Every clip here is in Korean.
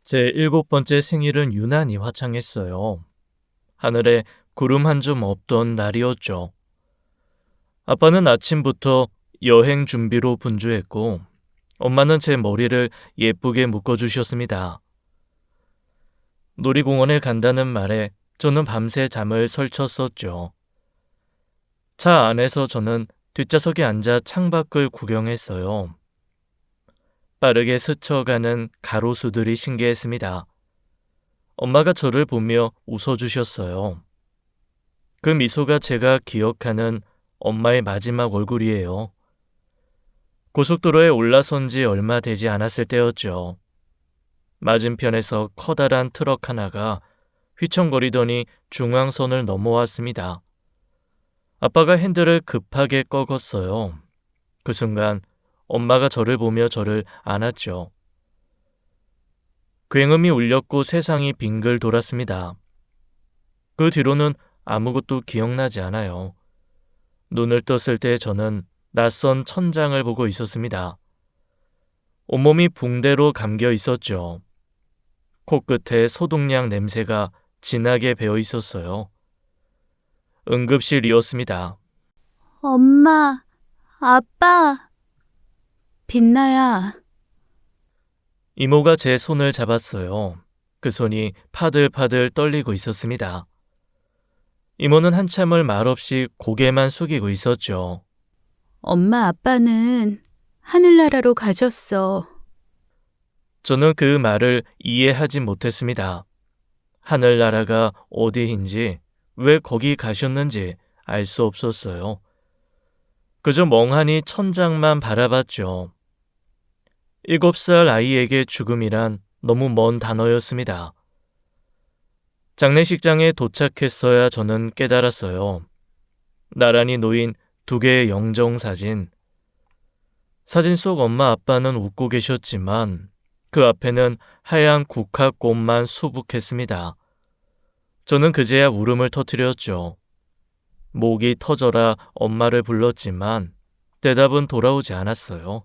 제 일곱 번째 생일은 유난히 화창했어요. 하늘에 구름 한 점 없던 날이었죠. 아빠는 아침부터 여행 준비로 분주했고, 엄마는 제 머리를 예쁘게 묶어주셨습니다. 놀이공원에 간다는 말에 저는 밤새 잠을 설쳤었죠. 차 안에서 저는 뒷좌석에 앉아 창밖을 구경했어요. 빠르게 스쳐가는 가로수들이 신기했습니다. 엄마가 저를 보며 웃어주셨어요. 그 미소가 제가 기억하는 엄마의 마지막 얼굴이에요. 고속도로에 올라선 지 얼마 되지 않았을 때였죠. 맞은편에서 커다란 트럭 하나가 휘청거리더니 중앙선을 넘어왔습니다. 아빠가 핸들을 급하게 꺾었어요. 그 순간 엄마가 저를 보며 저를 안았죠. 굉음이 울렸고 세상이 빙글 돌았습니다. 그 뒤로는 아무것도 기억나지 않아요. 눈을 떴을 때 저는 낯선 천장을 보고 있었습니다. 온몸이 붕대로 감겨 있었죠. 코끝에 소독약 냄새가 진하게 배어 있었어요. 응급실이었습니다. 엄마, 아빠, 빛나야. 이모가 제 손을 잡았어요. 그 손이 파들파들 떨리고 있었습니다. 이모는 한참을 말없이 고개만 숙이고 있었죠. 엄마, 아빠는 하늘나라로 가셨어. 저는 그 말을 이해하지 못했습니다. 하늘나라가 어디인지, 왜 거기 가셨는지 알 수 없었어요. 그저 멍하니 천장만 바라봤죠. 7살 아이에게 죽음이란 너무 먼 단어였습니다. 장례식장에 도착했어야 저는 깨달았어요. 나란히 놓인 2개의 영정사진. 사진 속 엄마 아빠는 웃고 계셨지만 그 앞에는 하얀 국화꽃만 수북했습니다. 저는 그제야 울음을 터뜨렸죠. 목이 터져라 엄마를 불렀지만 대답은 돌아오지 않았어요.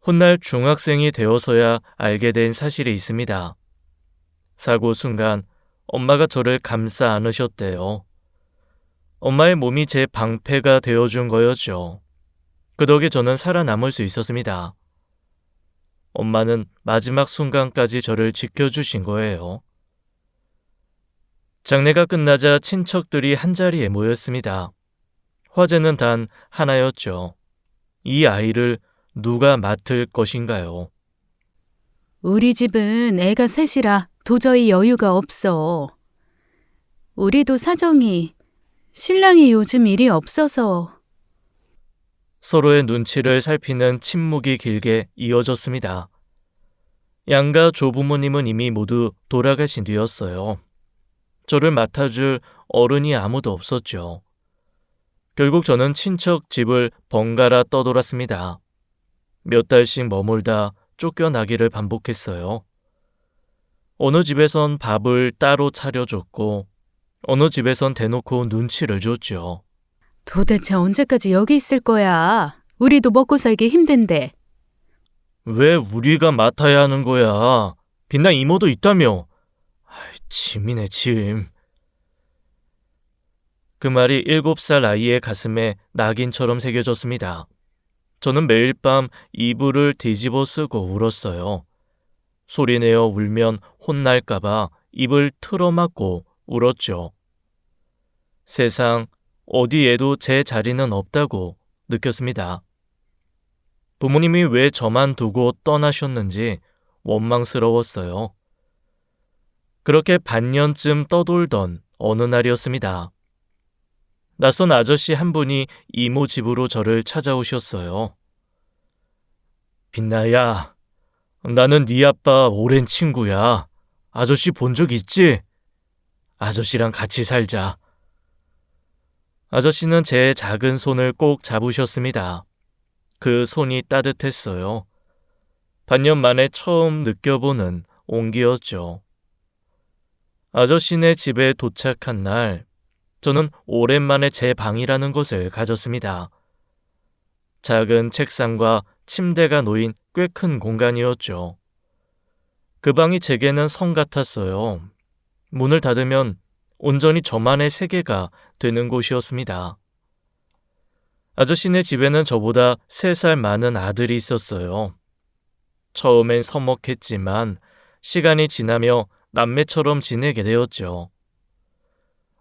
훗날 중학생이 되어서야 알게 된 사실이 있습니다. 사고 순간 엄마가 저를 감싸 안으셨대요. 엄마의 몸이 제 방패가 되어준 거였죠. 그 덕에 저는 살아남을 수 있었습니다. 엄마는 마지막 순간까지 저를 지켜주신 거예요. 장례가 끝나자 친척들이 한자리에 모였습니다. 화제는 단 하나였죠. 이 아이를 누가 맡을 것인가요? 우리 집은 애가 셋이라 도저히 여유가 없어. 우리도 사정이, 신랑이 요즘 일이 없어서. 서로의 눈치를 살피는 침묵이 길게 이어졌습니다. 양가 조부모님은 이미 모두 돌아가신 뒤였어요. 저를 맡아줄 어른이 아무도 없었죠. 결국 저는 친척 집을 번갈아 떠돌았습니다. 몇 달씩 머물다 쫓겨나기를 반복했어요. 어느 집에선 밥을 따로 차려줬고 어느 집에선 대놓고 눈치를 줬죠. 도대체 언제까지 여기 있을 거야? 우리도 먹고 살기 힘든데. 왜 우리가 맡아야 하는 거야? 빛나 이모도 있다며. 짐이네 짐. 그 말이 7살 아이의 가슴에 낙인처럼 새겨졌습니다. 저는 매일 밤 이불을 뒤집어 쓰고 울었어요. 소리내어 울면 혼날까봐 입을 틀어막고 울었죠. 세상 어디에도 제 자리는 없다고 느꼈습니다. 부모님이 왜 저만 두고 떠나셨는지 원망스러웠어요. 그렇게 반년쯤 떠돌던 어느 날이었습니다. 낯선 아저씨 한 분이 이모 집으로 저를 찾아오셨어요. 빛나야, 나는 네 아빠 오랜 친구야. 아저씨 본 적 있지? 아저씨랑 같이 살자. 아저씨는 제 작은 손을 꼭 잡으셨습니다. 그 손이 따뜻했어요. 반년 만에 처음 느껴보는 온기였죠. 아저씨네 집에 도착한 날, 저는 오랜만에 제 방이라는 것을 가졌습니다. 작은 책상과 침대가 놓인 꽤 큰 공간이었죠. 그 방이 제게는 성 같았어요. 문을 닫으면 온전히 저만의 세계가 되는 곳이었습니다. 아저씨네 집에는 저보다 3살 많은 아들이 있었어요. 처음엔 서먹했지만 시간이 지나며 남매처럼 지내게 되었죠.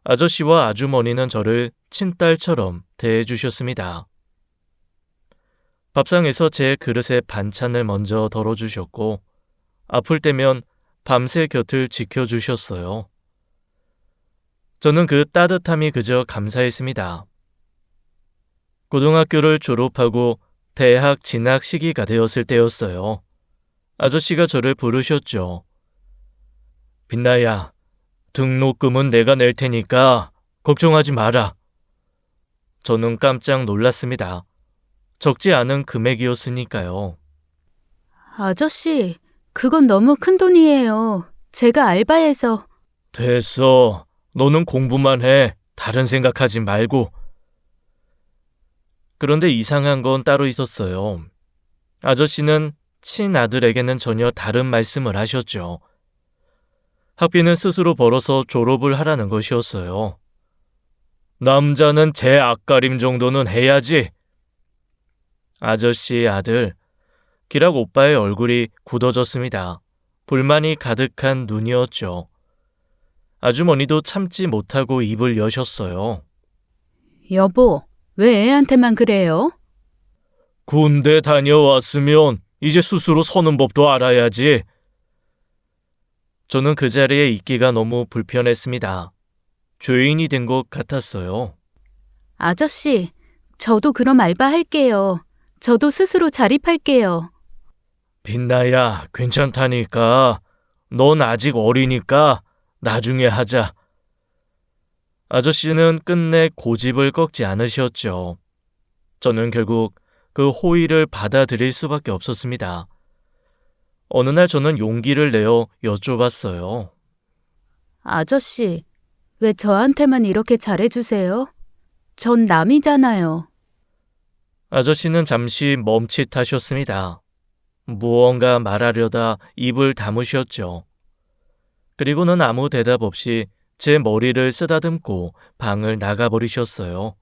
아저씨와 아주머니는 저를 친딸처럼 대해주셨습니다. 밥상에서 제 그릇에 반찬을 먼저 덜어주셨고 아플 때면 밤새 곁을 지켜주셨어요. 저는 그 따뜻함이 그저 감사했습니다. 고등학교를 졸업하고 대학 진학 시기가 되었을 때였어요. 아저씨가 저를 부르셨죠. 빛나야, 등록금은 내가 낼 테니까 걱정하지 마라. 저는 깜짝 놀랐습니다. 적지 않은 금액이었으니까요. 아저씨, 그건 너무 큰 돈이에요. 제가 알바해서. 됐어. 너는 공부만 해. 다른 생각하지 말고. 그런데 이상한 건 따로 있었어요. 아저씨는 친아들에게는 전혀 다른 말씀을 하셨죠. 학비는 스스로 벌어서 졸업을 하라는 것이었어요. 남자는 제 앞가림 정도는 해야지. 아저씨의 아들, 기락 오빠의 얼굴이 굳어졌습니다. 불만이 가득한 눈이었죠. 아주머니도 참지 못하고 입을 여셨어요. 여보, 왜 애한테만 그래요? 군대 다녀왔으면 이제 스스로 서는 법도 알아야지. 저는 그 자리에 있기가 너무 불편했습니다. 죄인이 된 것 같았어요. 아저씨, 저도 그럼 알바할게요. 저도 스스로 자립할게요. 빛나야, 괜찮다니까. 넌 아직 어리니까 나중에 하자. 아저씨는 끝내 고집을 꺾지 않으셨죠. 저는 결국 그 호의를 받아들일 수밖에 없었습니다. 어느 날 저는 용기를 내어 여쭤봤어요. 아저씨, 왜 저한테만 이렇게 잘해주세요? 전 남이잖아요. 아저씨는 잠시 멈칫하셨습니다. 무언가 말하려다 입을 다무셨죠. 그리고는 아무 대답 없이 제 머리를 쓰다듬고 방을 나가버리셨어요.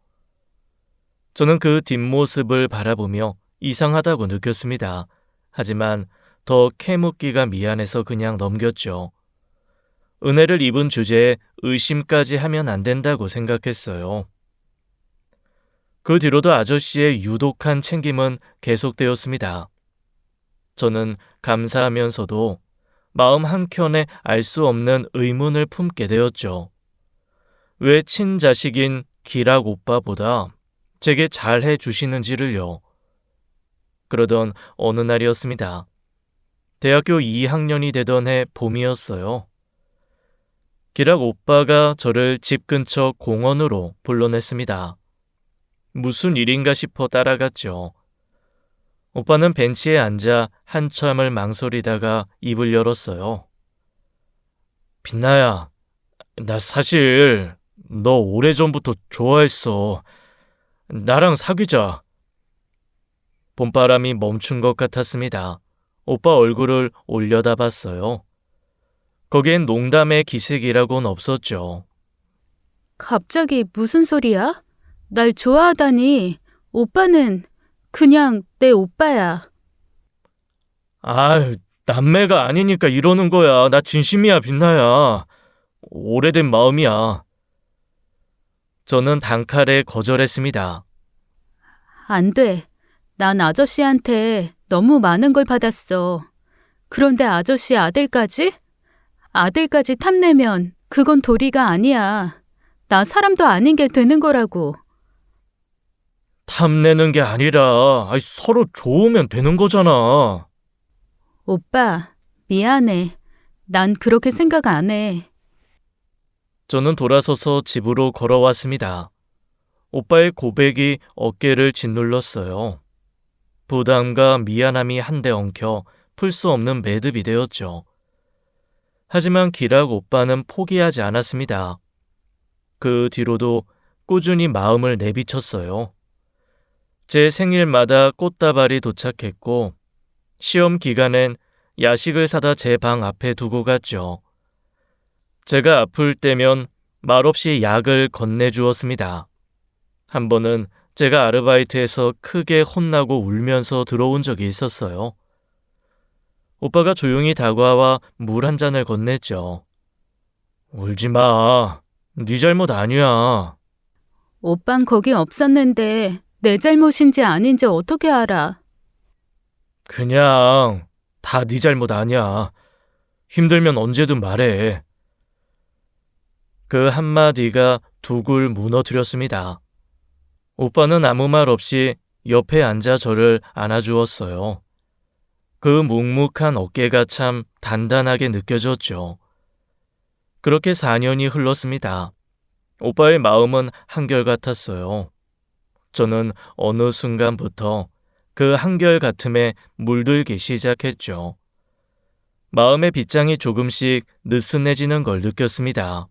저는 그 뒷모습을 바라보며 이상하다고 느꼈습니다. 하지만 더 캐묻기가 미안해서 그냥 넘겼죠. 은혜를 입은 주제에 의심까지 하면 안 된다고 생각했어요. 그 뒤로도 아저씨의 유독한 챙김은 계속되었습니다. 저는 감사하면서도 마음 한켠에 알 수 없는 의문을 품게 되었죠. 왜 친자식인 기락 오빠보다 제게 잘해 주시는지를요. 그러던 어느 날이었습니다. 대학교 2학년이 되던 해 봄이었어요. 기락 오빠가 저를 집 근처 공원으로 불러냈습니다. 무슨 일인가 싶어 따라갔죠. 오빠는 벤치에 앉아 한참을 망설이다가 입을 열었어요. 빛나야, 나 사실 너 오래전부터 좋아했어. 나랑 사귀자. 봄바람이 멈춘 것 같았습니다. 오빠 얼굴을 올려다봤어요. 거기엔 농담의 기색이라고는 없었죠. 갑자기 무슨 소리야? 날 좋아하다니. 오빠는 그냥 내 오빠야. 아유, 남매가 아니니까 이러는 거야. 나 진심이야, 빛나야. 오래된 마음이야. 저는 단칼에 거절했습니다. 안 돼. 난 아저씨한테 너무 많은 걸 받았어. 그런데 아저씨 아들까지? 아들까지 탐내면 그건 도리가 아니야. 나 사람도 아닌 게 되는 거라고. 탐내는 게 아니라 서로 좋으면 되는 거잖아. 오빠, 미안해. 난 그렇게 생각 안 해. 저는 돌아서서 집으로 걸어왔습니다. 오빠의 고백이 어깨를 짓눌렀어요. 부담과 미안함이 한데 엉켜 풀 수 없는 매듭이 되었죠. 하지만 기락 오빠는 포기하지 않았습니다. 그 뒤로도 꾸준히 마음을 내비쳤어요. 제 생일마다 꽃다발이 도착했고 시험 기간엔 야식을 사다 제 방 앞에 두고 갔죠. 제가 아플 때면 말없이 약을 건네주었습니다. 한 번은 제가 아르바이트에서 크게 혼나고 울면서 들어온 적이 있었어요. 오빠가 조용히 다가와 물 한 잔을 건넸죠. 울지 마. 네 잘못 아니야. 오빤 거기 없었는데 내 잘못인지 아닌지 어떻게 알아? 그냥 다 네 잘못 아니야. 힘들면 언제든 말해. 그 한마디가 둑을 무너뜨렸습니다. 오빠는 아무 말 없이 옆에 앉아 저를 안아주었어요. 그 묵묵한 어깨가 참 단단하게 느껴졌죠. 그렇게 4년이 흘렀습니다. 오빠의 마음은 한결같았어요. 저는 어느 순간부터 그 한결같음에 물들기 시작했죠. 마음의 빗장이 조금씩 느슨해지는 걸 느꼈습니다.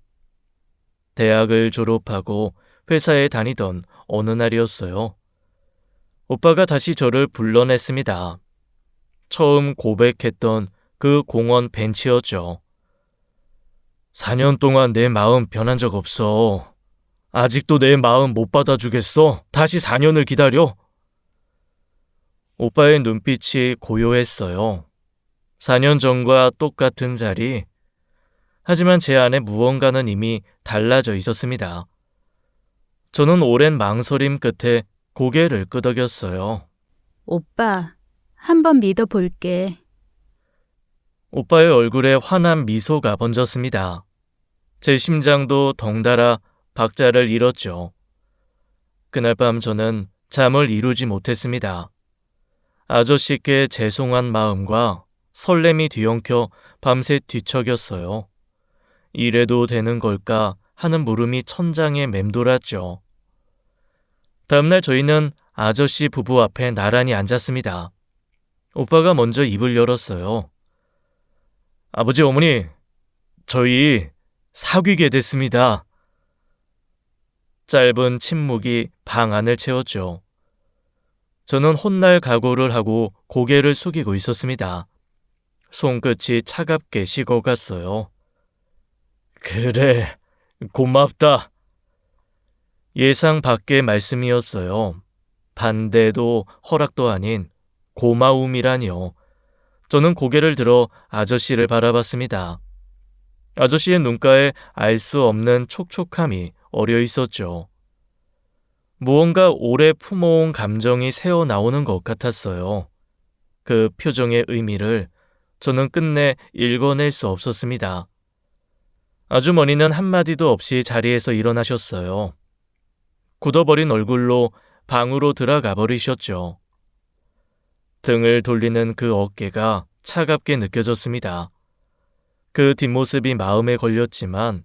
대학을 졸업하고 회사에 다니던 어느 날이었어요. 오빠가 다시 저를 불러냈습니다. 처음 고백했던 그 공원 벤치였죠. 4년 동안 내 마음 변한 적 없어. 아직도 내 마음 못 받아주겠어? 다시 4년을 기다려? 오빠의 눈빛이 고요했어요. 4년 전과 똑같은 자리. 하지만 제 안에 무언가는 이미 달라져 있었습니다. 저는 오랜 망설임 끝에 고개를 끄덕였어요. 오빠, 한번 믿어볼게. 오빠의 얼굴에 환한 미소가 번졌습니다. 제 심장도 덩달아 박자를 잃었죠. 그날 밤 저는 잠을 이루지 못했습니다. 아저씨께 죄송한 마음과 설렘이 뒤엉켜 밤새 뒤척였어요. 이래도 되는 걸까 하는 물음이 천장에 맴돌았죠. 다음날 저희는 아저씨 부부 앞에 나란히 앉았습니다. 오빠가 먼저 입을 열었어요. 아버지, 어머니, 저희 사귀게 됐습니다. 짧은 침묵이 방 안을 채웠죠. 저는 혼날 각오를 하고 고개를 숙이고 있었습니다. 손끝이 차갑게 식어갔어요. 그래, 고맙다. 예상 밖의 말씀이었어요. 반대도 허락도 아닌 고마움이라니요. 저는 고개를 들어 아저씨를 바라봤습니다. 아저씨의 눈가에 알 수 없는 촉촉함이 어려 있었죠. 무언가 오래 품어온 감정이 새어나오는 것 같았어요. 그 표정의 의미를 저는 끝내 읽어낼 수 없었습니다. 아주머니는 한마디도 없이 자리에서 일어나셨어요. 굳어버린 얼굴로 방으로 들어가 버리셨죠. 등을 돌리는 그 어깨가 차갑게 느껴졌습니다. 그 뒷모습이 마음에 걸렸지만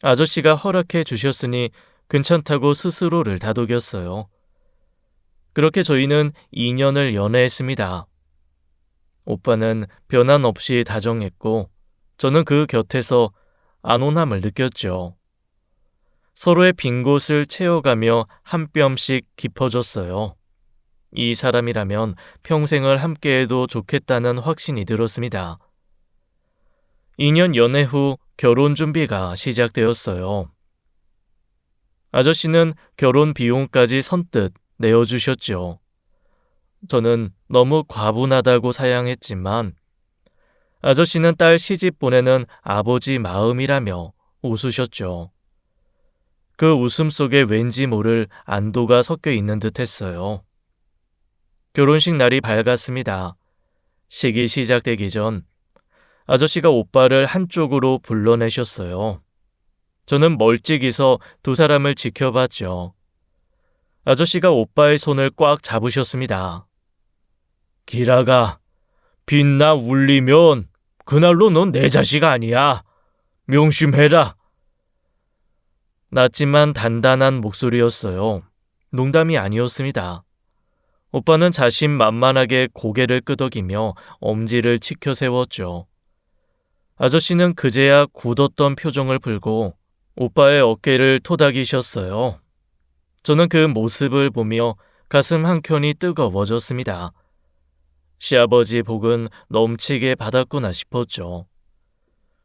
아저씨가 허락해 주셨으니 괜찮다고 스스로를 다독였어요. 그렇게 저희는 2년을 연애했습니다. 오빠는 변함 없이 다정했고 저는 그 곁에서 안온함을 느꼈죠. 서로의 빈 곳을 채워가며 한 뼘씩 깊어졌어요. 이 사람이라면 평생을 함께해도 좋겠다는 확신이 들었습니다. 2년 연애 후 결혼 준비가 시작되었어요. 아저씨는 결혼 비용까지 선뜻 내어주셨죠. 저는 너무 과분하다고 사양했지만 아저씨는 딸 시집 보내는 아버지 마음이라며 웃으셨죠. 그 웃음 속에 왠지 모를 안도가 섞여 있는 듯 했어요. 결혼식 날이 밝았습니다. 식이 시작되기 전 아저씨가 오빠를 한쪽으로 불러내셨어요. 저는 멀찍이서 두 사람을 지켜봤죠. 아저씨가 오빠의 손을 꽉 잡으셨습니다. 기라가, 빛나 울리면 그날로 넌 내 자식 아니야. 명심해라. 낮지만 단단한 목소리였어요. 농담이 아니었습니다. 오빠는 자신만만하게 고개를 끄덕이며 엄지를 치켜 세웠죠. 아저씨는 그제야 굳었던 표정을 풀고 오빠의 어깨를 토닥이셨어요. 저는 그 모습을 보며 가슴 한켠이 뜨거워졌습니다. 시아버지 복은 넘치게 받았구나 싶었죠.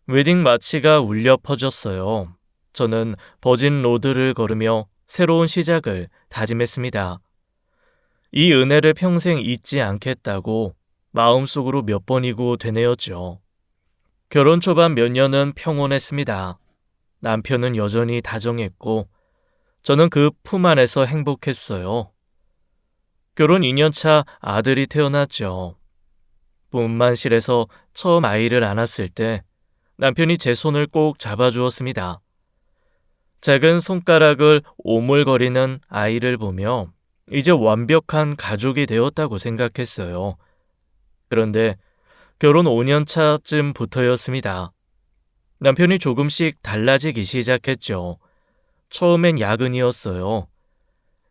웨딩 마치가 울려 퍼졌어요. 저는 버진 로드를 걸으며 새로운 시작을 다짐했습니다. 이 은혜를 평생 잊지 않겠다고 마음속으로 몇 번이고 되뇌었죠. 결혼 초반 몇 년은 평온했습니다. 남편은 여전히 다정했고 저는 그 품 안에서 행복했어요. 결혼 2년 차 아들이 태어났죠. 분만실에서 처음 아이를 안았을 때 남편이 제 손을 꼭 잡아주었습니다. 작은 손가락을 오물거리는 아이를 보며 이제 완벽한 가족이 되었다고 생각했어요. 그런데 결혼 5년 차쯤부터였습니다. 남편이 조금씩 달라지기 시작했죠. 처음엔 야근이었어요.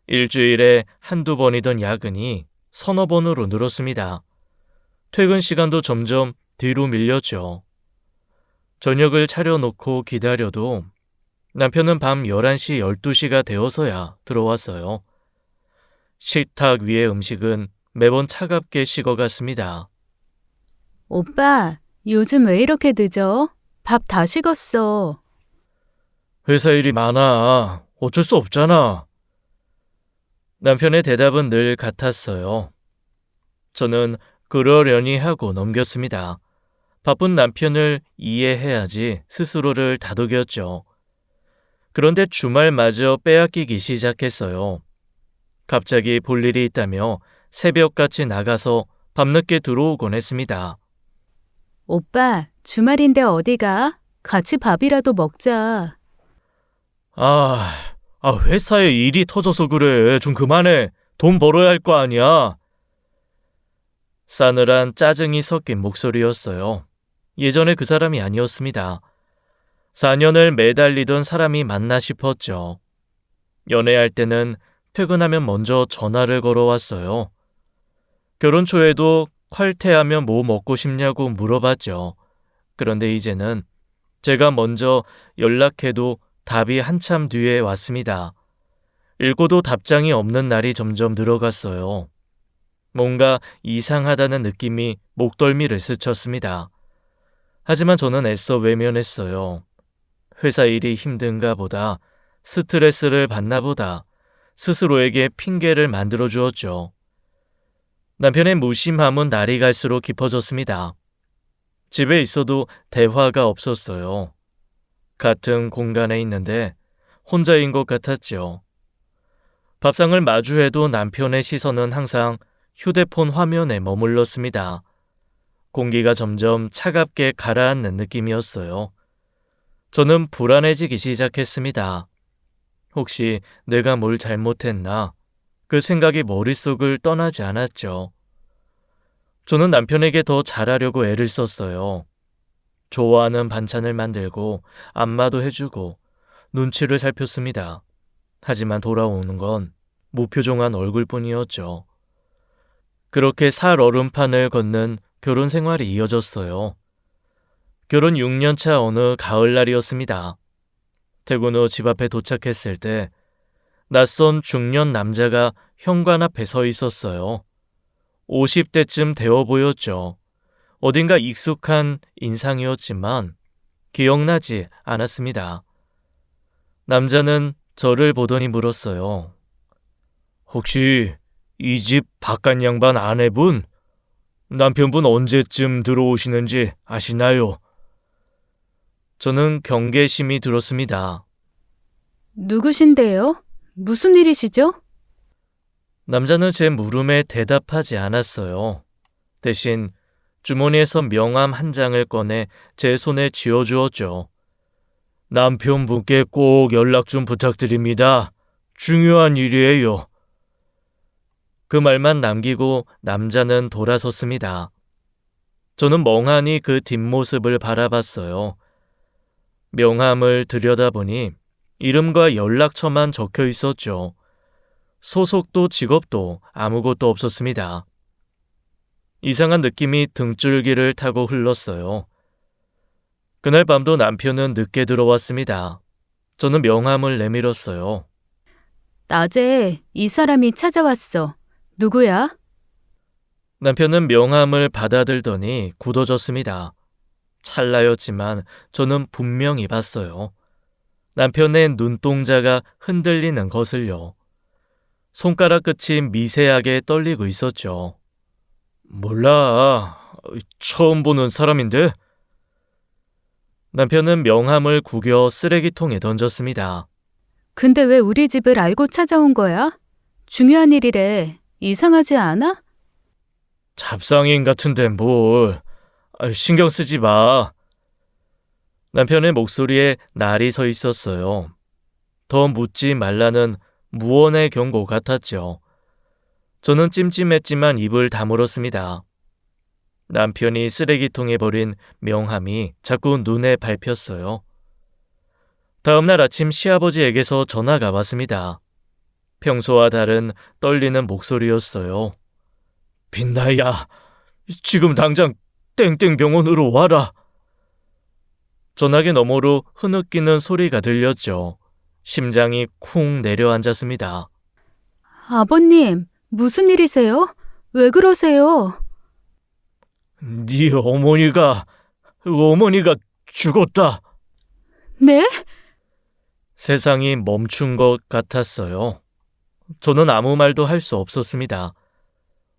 일주일에 한두 번이던 야근이 서너 번으로 늘었습니다. 퇴근 시간도 점점 뒤로 밀렸죠. 저녁을 차려놓고 기다려도 남편은 밤 11시, 12시가 되어서야 들어왔어요. 식탁 위의 음식은 매번 차갑게 식어갔습니다. 오빠, 요즘 왜 이렇게 늦어? 밥 다 식었어. 회사 일이 많아. 어쩔 수 없잖아. 남편의 대답은 늘 같았어요. 저는 그러려니 하고 넘겼습니다. 바쁜 남편을 이해해야지 스스로를 다독였죠. 그런데 주말마저 빼앗기기 시작했어요. 갑자기 볼 일이 있다며 새벽같이 나가서 밤늦게 들어오곤 했습니다. 오빠, 주말인데 어디 가? 같이 밥이라도 먹자. 회사에 일이 터져서 그래. 좀 그만해. 돈 벌어야 할 거 아니야. 싸늘한 짜증이 섞인 목소리였어요. 예전에 그 사람이 아니었습니다. 4년을 매달리던 사람이 맞나 싶었죠. 연애할 때는 퇴근하면 먼저 전화를 걸어왔어요. 결혼 초에도 칼퇴하면 뭐 먹고 싶냐고 물어봤죠. 그런데 이제는 제가 먼저 연락해도 답이 한참 뒤에 왔습니다. 읽고도 답장이 없는 날이 점점 늘어갔어요. 뭔가 이상하다는 느낌이 목덜미를 스쳤습니다. 하지만 저는 애써 외면했어요. 회사 일이 힘든가 보다, 스트레스를 받나 보다, 스스로에게 핑계를 만들어 주었죠. 남편의 무심함은 날이 갈수록 깊어졌습니다. 집에 있어도 대화가 없었어요. 같은 공간에 있는데 혼자인 것 같았죠. 밥상을 마주해도 남편의 시선은 항상 휴대폰 화면에 머물렀습니다. 공기가 점점 차갑게 가라앉는 느낌이었어요. 저는 불안해지기 시작했습니다. 혹시 내가 뭘 잘못했나? 그 생각이 머릿속을 떠나지 않았죠. 저는 남편에게 더 잘하려고 애를 썼어요. 좋아하는 반찬을 만들고 안마도 해주고 눈치를 살폈습니다. 하지만 돌아오는 건 무표정한 얼굴뿐이었죠. 그렇게 살얼음판을 걷는 결혼 생활이 이어졌어요. 결혼 6년 차 어느 가을날이었습니다. 퇴근 후 집 앞에 도착했을 때 낯선 중년 남자가 현관 앞에 서 있었어요. 50대쯤 되어 보였죠. 어딘가 익숙한 인상이었지만 기억나지 않았습니다. 남자는 저를 보더니 물었어요. 혹시 이 집 바깥 양반 아내분? 남편분 언제쯤 들어오시는지 아시나요? 저는 경계심이 들었습니다. 누구신데요? 무슨 일이시죠? 남자는 제 물음에 대답하지 않았어요. 대신 주머니에서 명함 한 장을 꺼내 제 손에 쥐어주었죠. 남편분께 꼭 연락 좀 부탁드립니다. 중요한 일이에요. 그 말만 남기고 남자는 돌아섰습니다. 저는 멍하니 그 뒷모습을 바라봤어요. 명함을 들여다보니 이름과 연락처만 적혀 있었죠. 소속도 직업도 아무것도 없었습니다. 이상한 느낌이 등줄기를 타고 흘렀어요. 그날 밤도 남편은 늦게 들어왔습니다. 저는 명함을 내밀었어요. 낮에 이 사람이 찾아왔어. 누구야? 남편은 명함을 받아들더니 굳어졌습니다. 찰나였지만 저는 분명히 봤어요. 남편의 눈동자가 흔들리는 것을요. 손가락 끝이 미세하게 떨리고 있었죠. 몰라. 처음 보는 사람인데? 남편은 명함을 구겨 쓰레기통에 던졌습니다. 근데 왜 우리 집을 알고 찾아온 거야? 중요한 일이래. 이상하지 않아? 잡상인 같은데 뭘. 신경 쓰지 마. 남편의 목소리에 날이 서 있었어요. 더 묻지 말라는 무언의 경고 같았죠. 저는 찜찜했지만 입을 다물었습니다. 남편이 쓰레기통에 버린 명함이 자꾸 눈에 밟혔어요. 다음날 아침 시아버지에게서 전화가 왔습니다. 평소와 다른 떨리는 목소리였어요. 빛나야, 지금 당장 땡땡병원으로 와라. 전화기 너머로 흐느끼는 소리가 들렸죠. 심장이 쿵 내려앉았습니다. 아버님, 무슨 일이세요? 왜 그러세요? 네 어머니가 죽었다. 네? 세상이 멈춘 것 같았어요. 저는 아무 말도 할 수 없었습니다.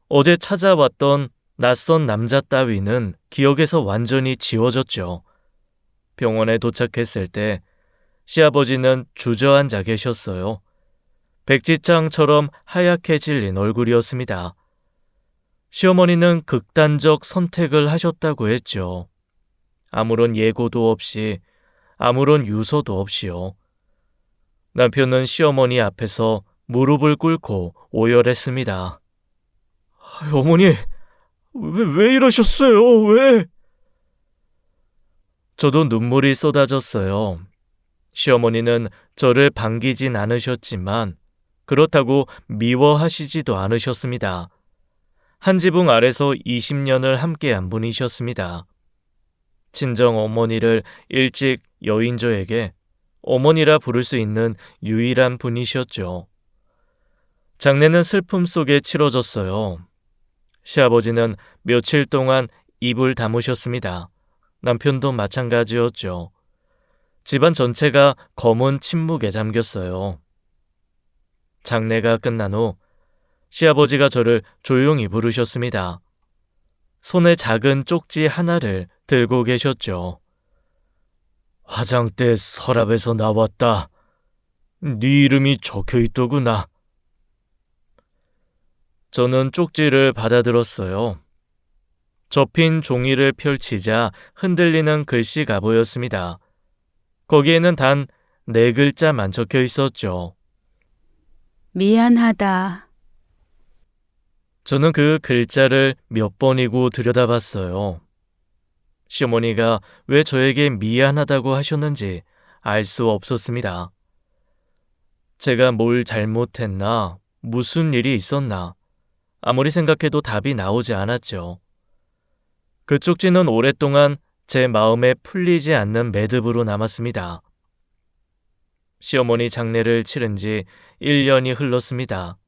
어제 찾아왔던 낯선 남자 따위는 기억에서 완전히 지워졌죠. 병원에 도착했을 때 시아버지는 주저앉아 계셨어요. 백지장처럼 하얗게 질린 얼굴이었습니다. 시어머니는 극단적 선택을 하셨다고 했죠. 아무런 예고도 없이, 아무런 유서도 없이요. 남편은 시어머니 앞에서 무릎을 꿇고 오열했습니다. 어머니, 왜 이러셨어요? 왜? 저도 눈물이 쏟아졌어요. 시어머니는 저를 반기진 않으셨지만 그렇다고 미워하시지도 않으셨습니다. 한 지붕 아래서 20년을 함께한 분이셨습니다. 친정 어머니를 일찍 여인조에게 어머니라 부를 수 있는 유일한 분이셨죠. 장례는 슬픔 속에 치러졌어요. 시아버지는 며칠 동안 입을 다무셨습니다. 남편도 마찬가지였죠. 집안 전체가 검은 침묵에 잠겼어요. 장례가 끝난 후 시아버지가 저를 조용히 부르셨습니다. 손에 작은 쪽지 하나를 들고 계셨죠. 화장대 서랍에서 나왔다. 네 이름이 적혀있더구나. 저는 쪽지를 받아들었어요. 접힌 종이를 펼치자 흔들리는 글씨가 보였습니다. 거기에는 단 4글자만 적혀 있었죠. 미안하다. 저는 그 글자를 몇 번이고 들여다봤어요. 시어머니가 왜 저에게 미안하다고 하셨는지 알 수 없었습니다. 제가 뭘 잘못했나, 무슨 일이 있었나, 아무리 생각해도 답이 나오지 않았죠. 그 쪽지는 오랫동안 제 마음에 풀리지 않는 매듭으로 남았습니다. 시어머니 장례를 치른 지 1년이 흘렀습니다.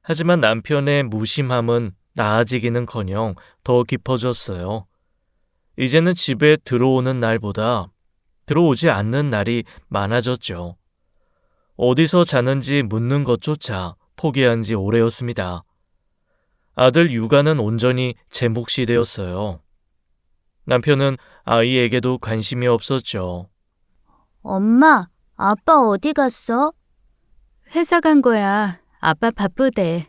하지만 남편의 무심함은 나아지기는커녕 더 깊어졌어요. 이제는 집에 들어오는 날보다 들어오지 않는 날이 많아졌죠. 어디서 자는지 묻는 것조차 포기한 지 오래였습니다. 아들 육아는 온전히 제 몫이 되었어요. 남편은 아이에게도 관심이 없었죠. 엄마, 아빠 어디 갔어? 회사 간 거야. 아빠 바쁘대.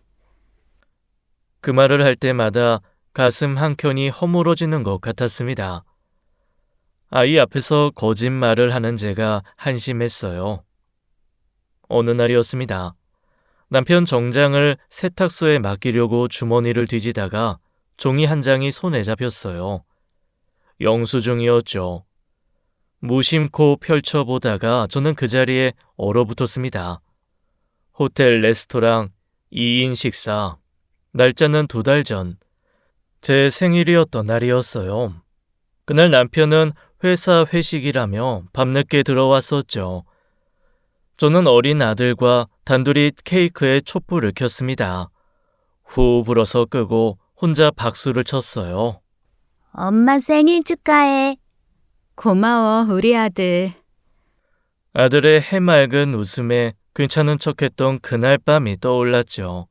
그 말을 할 때마다 가슴 한켠이 허물어지는 것 같았습니다. 아이 앞에서 거짓말을 하는 제가 한심했어요. 어느 날이었습니다. 남편 정장을 세탁소에 맡기려고 주머니를 뒤지다가 종이 한 장이 손에 잡혔어요. 영수증이었죠. 무심코 펼쳐보다가 저는 그 자리에 얼어붙었습니다. 호텔 레스토랑 2인 식사. 날짜는 2달 전. 제 생일이었던 날이었어요. 그날 남편은 회사 회식이라며 밤늦게 들어왔었죠. 저는 어린 아들과 단둘이 케이크에 촛불을 켰습니다. 후 불어서 끄고 혼자 박수를 쳤어요. 엄마 생일 축하해. 고마워, 우리 아들. 아들의 해맑은 웃음에 괜찮은 척했던 그날 밤이 떠올랐죠.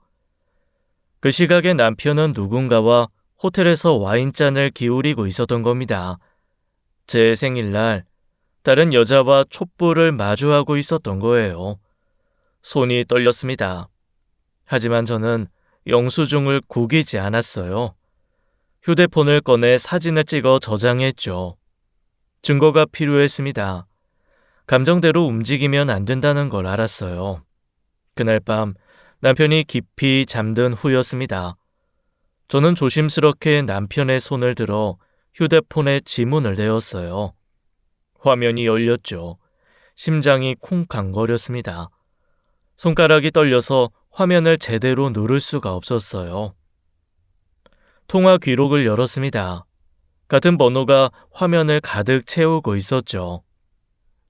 그 시각에 남편은 누군가와 호텔에서 와인잔을 기울이고 있었던 겁니다. 제 생일날 다른 여자와 촛불을 마주하고 있었던 거예요. 손이 떨렸습니다. 하지만 저는 영수증을 구기지 않았어요. 휴대폰을 꺼내 사진을 찍어 저장했죠. 증거가 필요했습니다. 감정대로 움직이면 안 된다는 걸 알았어요. 그날 밤 남편이 깊이 잠든 후였습니다. 저는 조심스럽게 남편의 손을 들어 휴대폰에 지문을 내었어요. 화면이 열렸죠. 심장이 쿵쾅거렸습니다. 손가락이 떨려서 화면을 제대로 누를 수가 없었어요. 통화 기록을 열었습니다. 같은 번호가 화면을 가득 채우고 있었죠.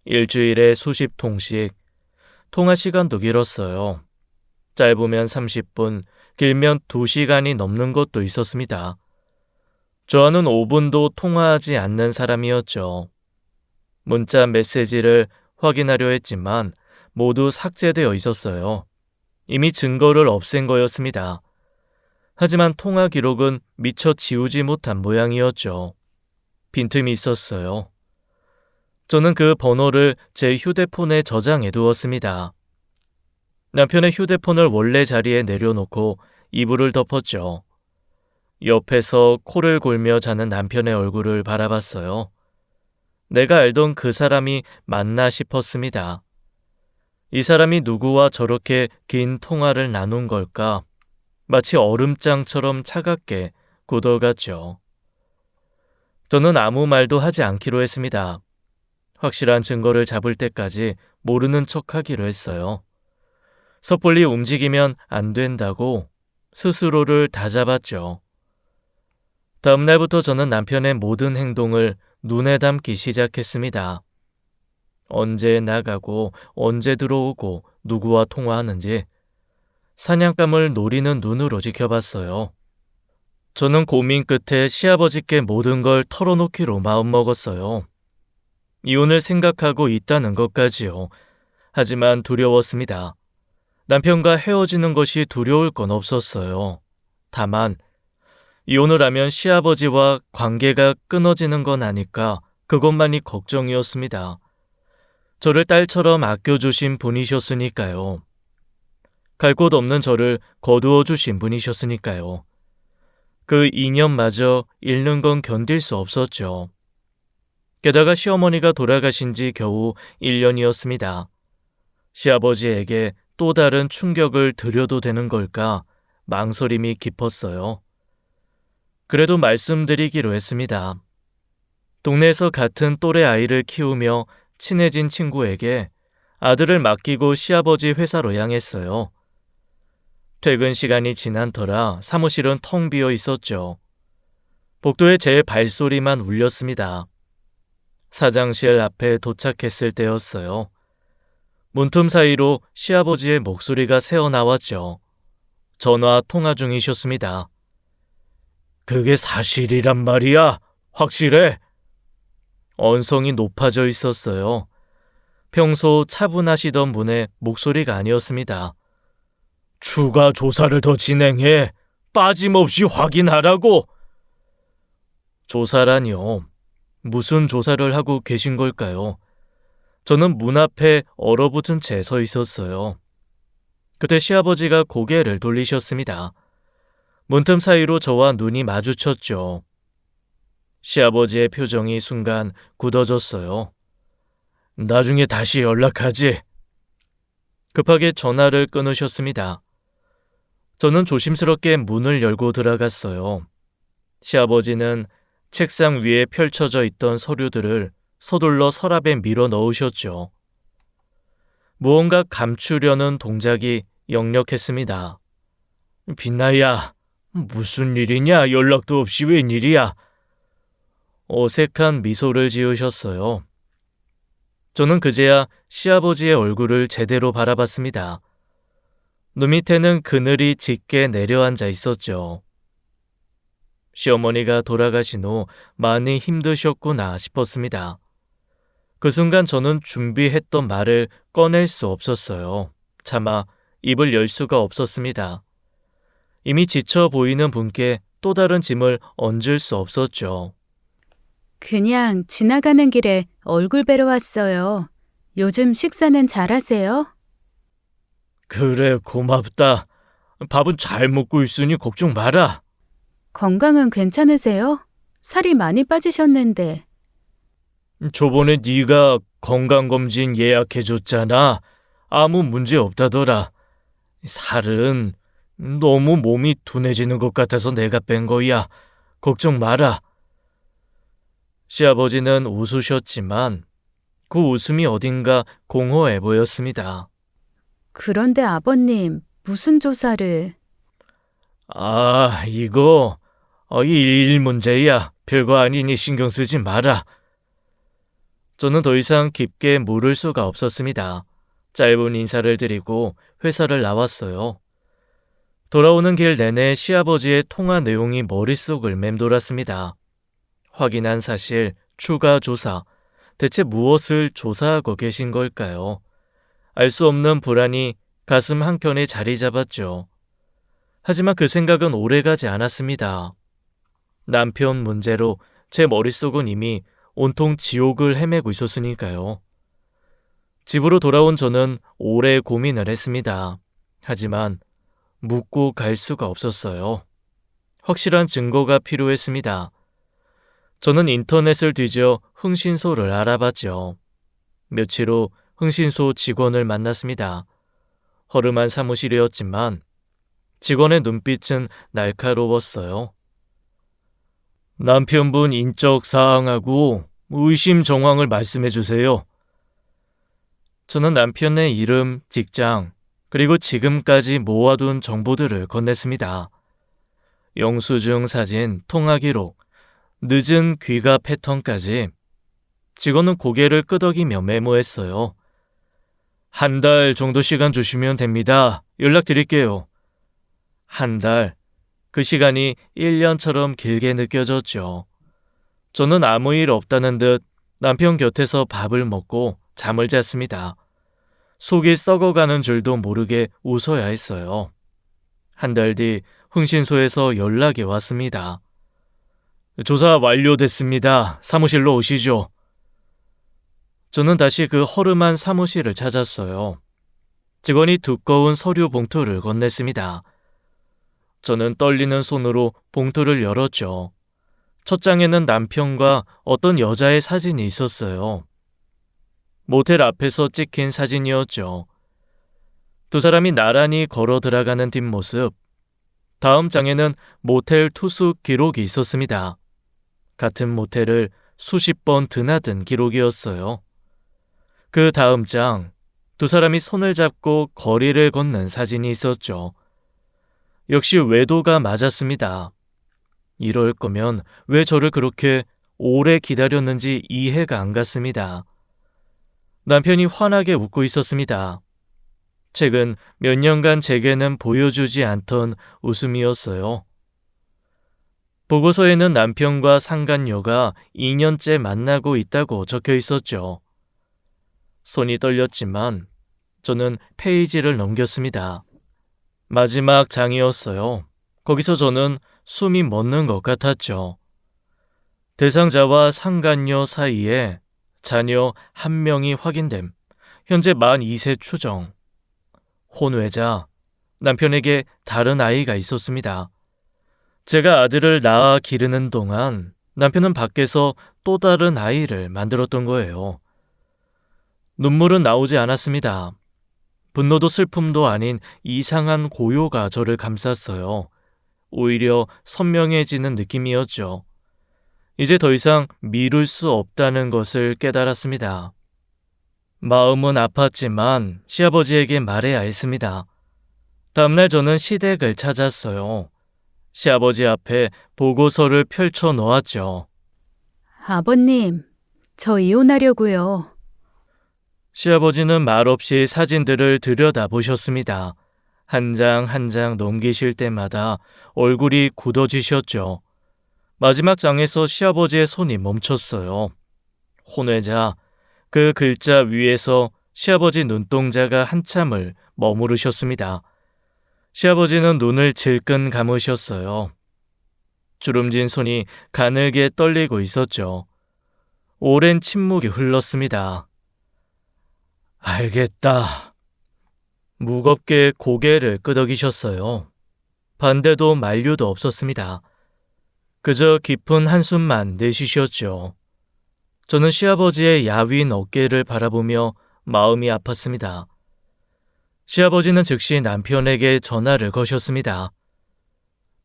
일주일에 수십 통씩. 통화 시간도 길었어요. 짧으면 30분, 길면 2시간이 넘는 것도 있었습니다. 저와는 5분도 통화하지 않는 사람이었죠. 문자 메시지를 확인하려 했지만 모두 삭제되어 있었어요. 이미 증거를 없앤 거였습니다. 하지만 통화 기록은 미처 지우지 못한 모양이었죠. 빈틈이 있었어요. 저는 그 번호를 제 휴대폰에 저장해 두었습니다. 남편의 휴대폰을 원래 자리에 내려놓고 이불을 덮었죠. 옆에서 코를 골며 자는 남편의 얼굴을 바라봤어요. 내가 알던 그 사람이 맞나 싶었습니다. 이 사람이 누구와 저렇게 긴 통화를 나눈 걸까? 마치 얼음장처럼 차갑게 굳어갔죠. 저는 아무 말도 하지 않기로 했습니다. 확실한 증거를 잡을 때까지 모르는 척하기로 했어요. 섣불리 움직이면 안 된다고 스스로를 다잡았죠. 다음 날부터 저는 남편의 모든 행동을 눈에 담기 시작했습니다. 언제 나가고 언제 들어오고 누구와 통화하는지 사냥감을 노리는 눈으로 지켜봤어요. 저는 고민 끝에 시아버지께 모든 걸 털어놓기로 마음먹었어요. 이혼을 생각하고 있다는 것까지요. 하지만 두려웠습니다. 남편과 헤어지는 것이 두려울 건 없었어요. 다만 이혼을 하면 시아버지와 관계가 끊어지는 건 아닐까 그것만이 걱정이었습니다. 저를 딸처럼 아껴주신 분이셨으니까요. 갈 곳 없는 저를 거두어 주신 분이셨으니까요. 그 인연마저 잃는 건 견딜 수 없었죠. 게다가 시어머니가 돌아가신 지 겨우 1년이었습니다. 시아버지에게 또 다른 충격을 드려도 되는 걸까 망설임이 깊었어요. 그래도 말씀드리기로 했습니다. 동네에서 같은 또래 아이를 키우며 친해진 친구에게 아들을 맡기고 시아버지 회사로 향했어요. 퇴근 시간이 지난 터라 사무실은 텅 비어 있었죠. 복도에 제 발소리만 울렸습니다. 사장실 앞에 도착했을 때였어요. 문틈 사이로 시아버지의 목소리가 새어나왔죠. 전화 통화 중이셨습니다. 그게 사실이란 말이야? 확실해? 언성이 높아져 있었어요. 평소 차분하시던 분의 목소리가 아니었습니다. 추가 조사를 더 진행해. 빠짐없이 확인하라고. 조사라니요. 무슨 조사를 하고 계신 걸까요? 저는 문 앞에 얼어붙은 채 서 있었어요. 그때 시아버지가 고개를 돌리셨습니다. 문틈 사이로 저와 눈이 마주쳤죠. 시아버지의 표정이 순간 굳어졌어요. 나중에 다시 연락하지. 급하게 전화를 끊으셨습니다. 저는 조심스럽게 문을 열고 들어갔어요. 시아버지는 책상 위에 펼쳐져 있던 서류들을 서둘러 서랍에 밀어 넣으셨죠. 무언가 감추려는 동작이 역력했습니다. 빛나야, 무슨 일이냐? 연락도 없이 웬일이야? 어색한 미소를 지으셨어요. 저는 그제야 시아버지의 얼굴을 제대로 바라봤습니다. 눈 밑에는 그늘이 짙게 내려앉아 있었죠. 시어머니가 돌아가신 후 많이 힘드셨구나 싶었습니다. 그 순간 저는 준비했던 말을 꺼낼 수 없었어요. 차마 입을 열 수가 없었습니다. 이미 지쳐 보이는 분께 또 다른 짐을 얹을 수 없었죠. 그냥 지나가는 길에 얼굴 뵈러 왔어요. 요즘 식사는 잘하세요? 그래, 고맙다. 밥은 잘 먹고 있으니 걱정 마라. 건강은 괜찮으세요? 살이 많이 빠지셨는데. 저번에 네가 건강검진 예약해줬잖아. 아무 문제 없다더라. 살은 너무 몸이 둔해지는 것 같아서 내가 뺀 거야. 걱정 마라. 시아버지는 웃으셨지만 그 웃음이 어딘가 공허해 보였습니다. 그런데 아버님, 무슨 조사를? 아, 이거 일 문제야. 별거 아니니 신경 쓰지 마라. 저는 더 이상 깊게 물을 수가 없었습니다. 짧은 인사를 드리고 회사를 나왔어요. 돌아오는 길 내내 시아버지의 통화 내용이 머릿속을 맴돌았습니다. 확인한 사실, 추가 조사, 대체 무엇을 조사하고 계신 걸까요? 알 수 없는 불안이 가슴 한켠에 자리 잡았죠. 하지만 그 생각은 오래가지 않았습니다. 남편 문제로 제 머릿속은 이미 온통 지옥을 헤매고 있었으니까요. 집으로 돌아온 저는 오래 고민을 했습니다. 하지만 묻고 갈 수가 없었어요. 확실한 증거가 필요했습니다. 저는 인터넷을 뒤져 흥신소를 알아봤죠. 며칠 후 흥신소 직원을 만났습니다. 허름한 사무실이었지만 직원의 눈빛은 날카로웠어요. 남편분 인적 사항하고 의심 정황을 말씀해 주세요. 저는 남편의 이름, 직장, 그리고 지금까지 모아둔 정보들을 건넸습니다. 영수증 사진, 통화 기록, 늦은 귀가 패턴까지. 직원은 고개를 끄덕이며 메모했어요. 1달 정도 시간 주시면 됩니다. 연락드릴게요. 1달. 그 시간이 1년처럼 길게 느껴졌죠. 저는 아무 일 없다는 듯 남편 곁에서 밥을 먹고 잠을 잤습니다. 속이 썩어가는 줄도 모르게 웃어야 했어요. 1달 뒤 흥신소에서 연락이 왔습니다. 조사 완료됐습니다. 사무실로 오시죠. 저는 다시 그 허름한 사무실을 찾았어요. 직원이 두꺼운 서류 봉투를 건넸습니다. 저는 떨리는 손으로 봉투를 열었죠. 첫 장에는 남편과 어떤 여자의 사진이 있었어요. 모텔 앞에서 찍힌 사진이었죠. 두 사람이 나란히 걸어 들어가는 뒷모습. 다음 장에는 모텔 투숙 기록이 있었습니다. 같은 모텔을 수십 번 드나든 기록이었어요. 그 다음 장, 두 사람이 손을 잡고 거리를 걷는 사진이 있었죠. 역시 외도가 맞았습니다. 이럴 거면 왜 저를 그렇게 오래 기다렸는지 이해가 안 갔습니다. 남편이 환하게 웃고 있었습니다. 최근 몇 년간 제게는 보여주지 않던 웃음이었어요. 보고서에는 남편과 상간녀가 2년째 만나고 있다고 적혀 있었죠. 손이 떨렸지만 저는 페이지를 넘겼습니다. 마지막 장이었어요. 거기서 저는 숨이 멎는 것 같았죠. 대상자와 상간녀 사이에 자녀 1명이 확인됨. 현재 만 2세 추정. 혼외자. 남편에게 다른 아이가 있었습니다. 제가 아들을 낳아 기르는 동안 남편은 밖에서 또 다른 아이를 만들었던 거예요. 눈물은 나오지 않았습니다. 분노도 슬픔도 아닌 이상한 고요가 저를 감쌌어요. 오히려 선명해지는 느낌이었죠. 이제 더 이상 미룰 수 없다는 것을 깨달았습니다. 마음은 아팠지만 시아버지에게 말해야 했습니다. 다음날 저는 시댁을 찾았어요. 시아버지 앞에 보고서를 펼쳐 놓았죠. 아버님, 저 이혼하려고요. 시아버지는 말없이 사진들을 들여다보셨습니다. 한 장 한 장 넘기실 때마다 얼굴이 굳어지셨죠. 마지막 장에서 시아버지의 손이 멈췄어요. 혼외자, 그 글자 위에서 시아버지 눈동자가 한참을 머무르셨습니다. 시아버지는 눈을 질끈 감으셨어요. 주름진 손이 가늘게 떨리고 있었죠. 오랜 침묵이 흘렀습니다. 알겠다. 무겁게 고개를 끄덕이셨어요. 반대도 만류도 없었습니다. 그저 깊은 한숨만 내쉬셨죠. 저는 시아버지의 야윈 어깨를 바라보며 마음이 아팠습니다. 시아버지는 즉시 남편에게 전화를 거셨습니다.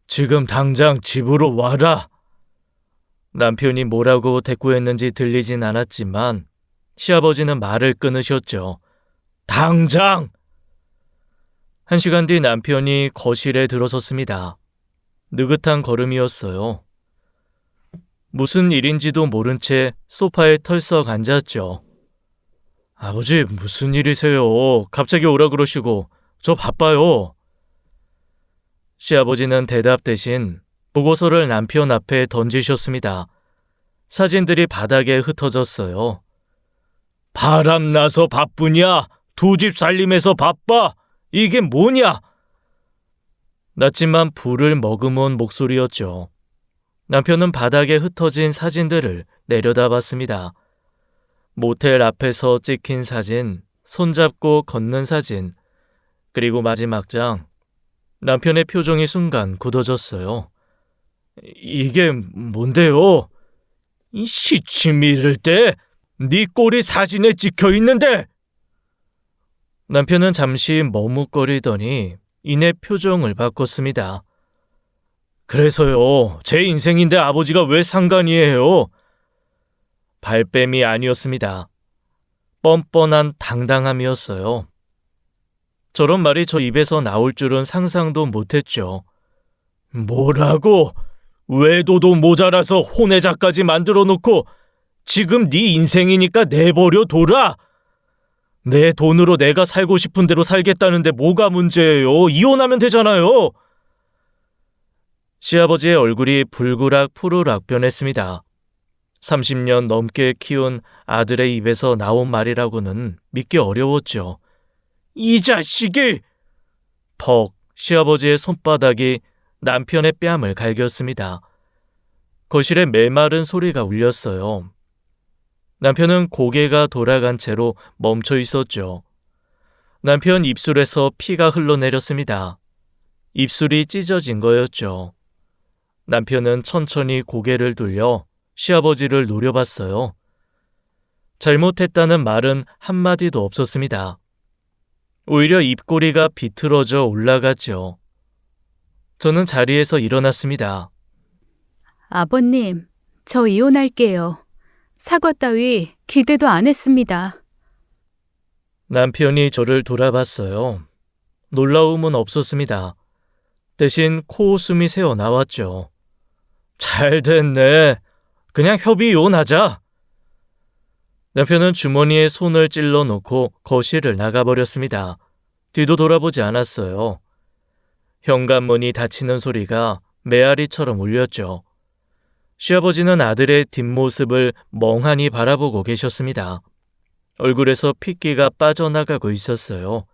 지금 당장 집으로 와라. 남편이 뭐라고 대꾸했는지 들리진 않았지만 시아버지는 말을 끊으셨죠. 당장! 1시간 뒤 남편이 거실에 들어섰습니다. 느긋한 걸음이었어요. 무슨 일인지도 모른 채 소파에 털썩 앉았죠. 아버지, 무슨 일이세요? 갑자기 오라 그러시고 저 바빠요. 시아버지는 대답 대신 보고서를 남편 앞에 던지셨습니다. 사진들이 바닥에 흩어졌어요. 바람나서 바쁘냐? 두 집 살림에서 바빠? 이게 뭐냐? 낮지만 불을 머금은 목소리였죠. 남편은 바닥에 흩어진 사진들을 내려다봤습니다. 모텔 앞에서 찍힌 사진, 손잡고 걷는 사진, 그리고 마지막 장. 남편의 표정이 순간 굳어졌어요. 이게 뭔데요? 이 시침 잃을 때 네 꼴이 사진에 찍혀 있는데! 남편은 잠시 머뭇거리더니 이내 표정을 바꿨습니다. 그래서요, 제 인생인데 아버지가 왜 상관이에요? 발뺌이 아니었습니다. 뻔뻔한 당당함이었어요. 저런 말이 저 입에서 나올 줄은 상상도 못했죠. 뭐라고? 외도도 모자라서 혼외자까지 만들어 놓고 지금 네 인생이니까 내버려 둬라. 내 돈으로 내가 살고 싶은 대로 살겠다는데 뭐가 문제예요? 이혼하면 되잖아요. 시아버지의 얼굴이 불그락 푸르락 변했습니다. 30년 넘게 키운 아들의 입에서 나온 말이라고는 믿기 어려웠죠. 이 자식이! 퍽 시아버지의 손바닥이 남편의 뺨을 갈겼습니다. 거실에 메마른 소리가 울렸어요. 남편은 고개가 돌아간 채로 멈춰 있었죠. 남편 입술에서 피가 흘러내렸습니다. 입술이 찢어진 거였죠. 남편은 천천히 고개를 돌려 시아버지를 노려봤어요. 잘못했다는 말은 한마디도 없었습니다. 오히려 입꼬리가 비틀어져 올라갔죠. 저는 자리에서 일어났습니다. 아버님, 저 이혼할게요. 사과 따위 기대도 안 했습니다. 남편이 저를 돌아봤어요. 놀라움은 없었습니다. 대신 코웃음이 새어나왔죠. 잘 됐네. 그냥 협의 이혼하자. 남편은 주머니에 손을 찔러 놓고 거실을 나가버렸습니다. 뒤도 돌아보지 않았어요. 현관문이 닫히는 소리가 메아리처럼 울렸죠. 시아버지는 아들의 뒷모습을 멍하니 바라보고 계셨습니다. 얼굴에서 핏기가 빠져나가고 있었어요.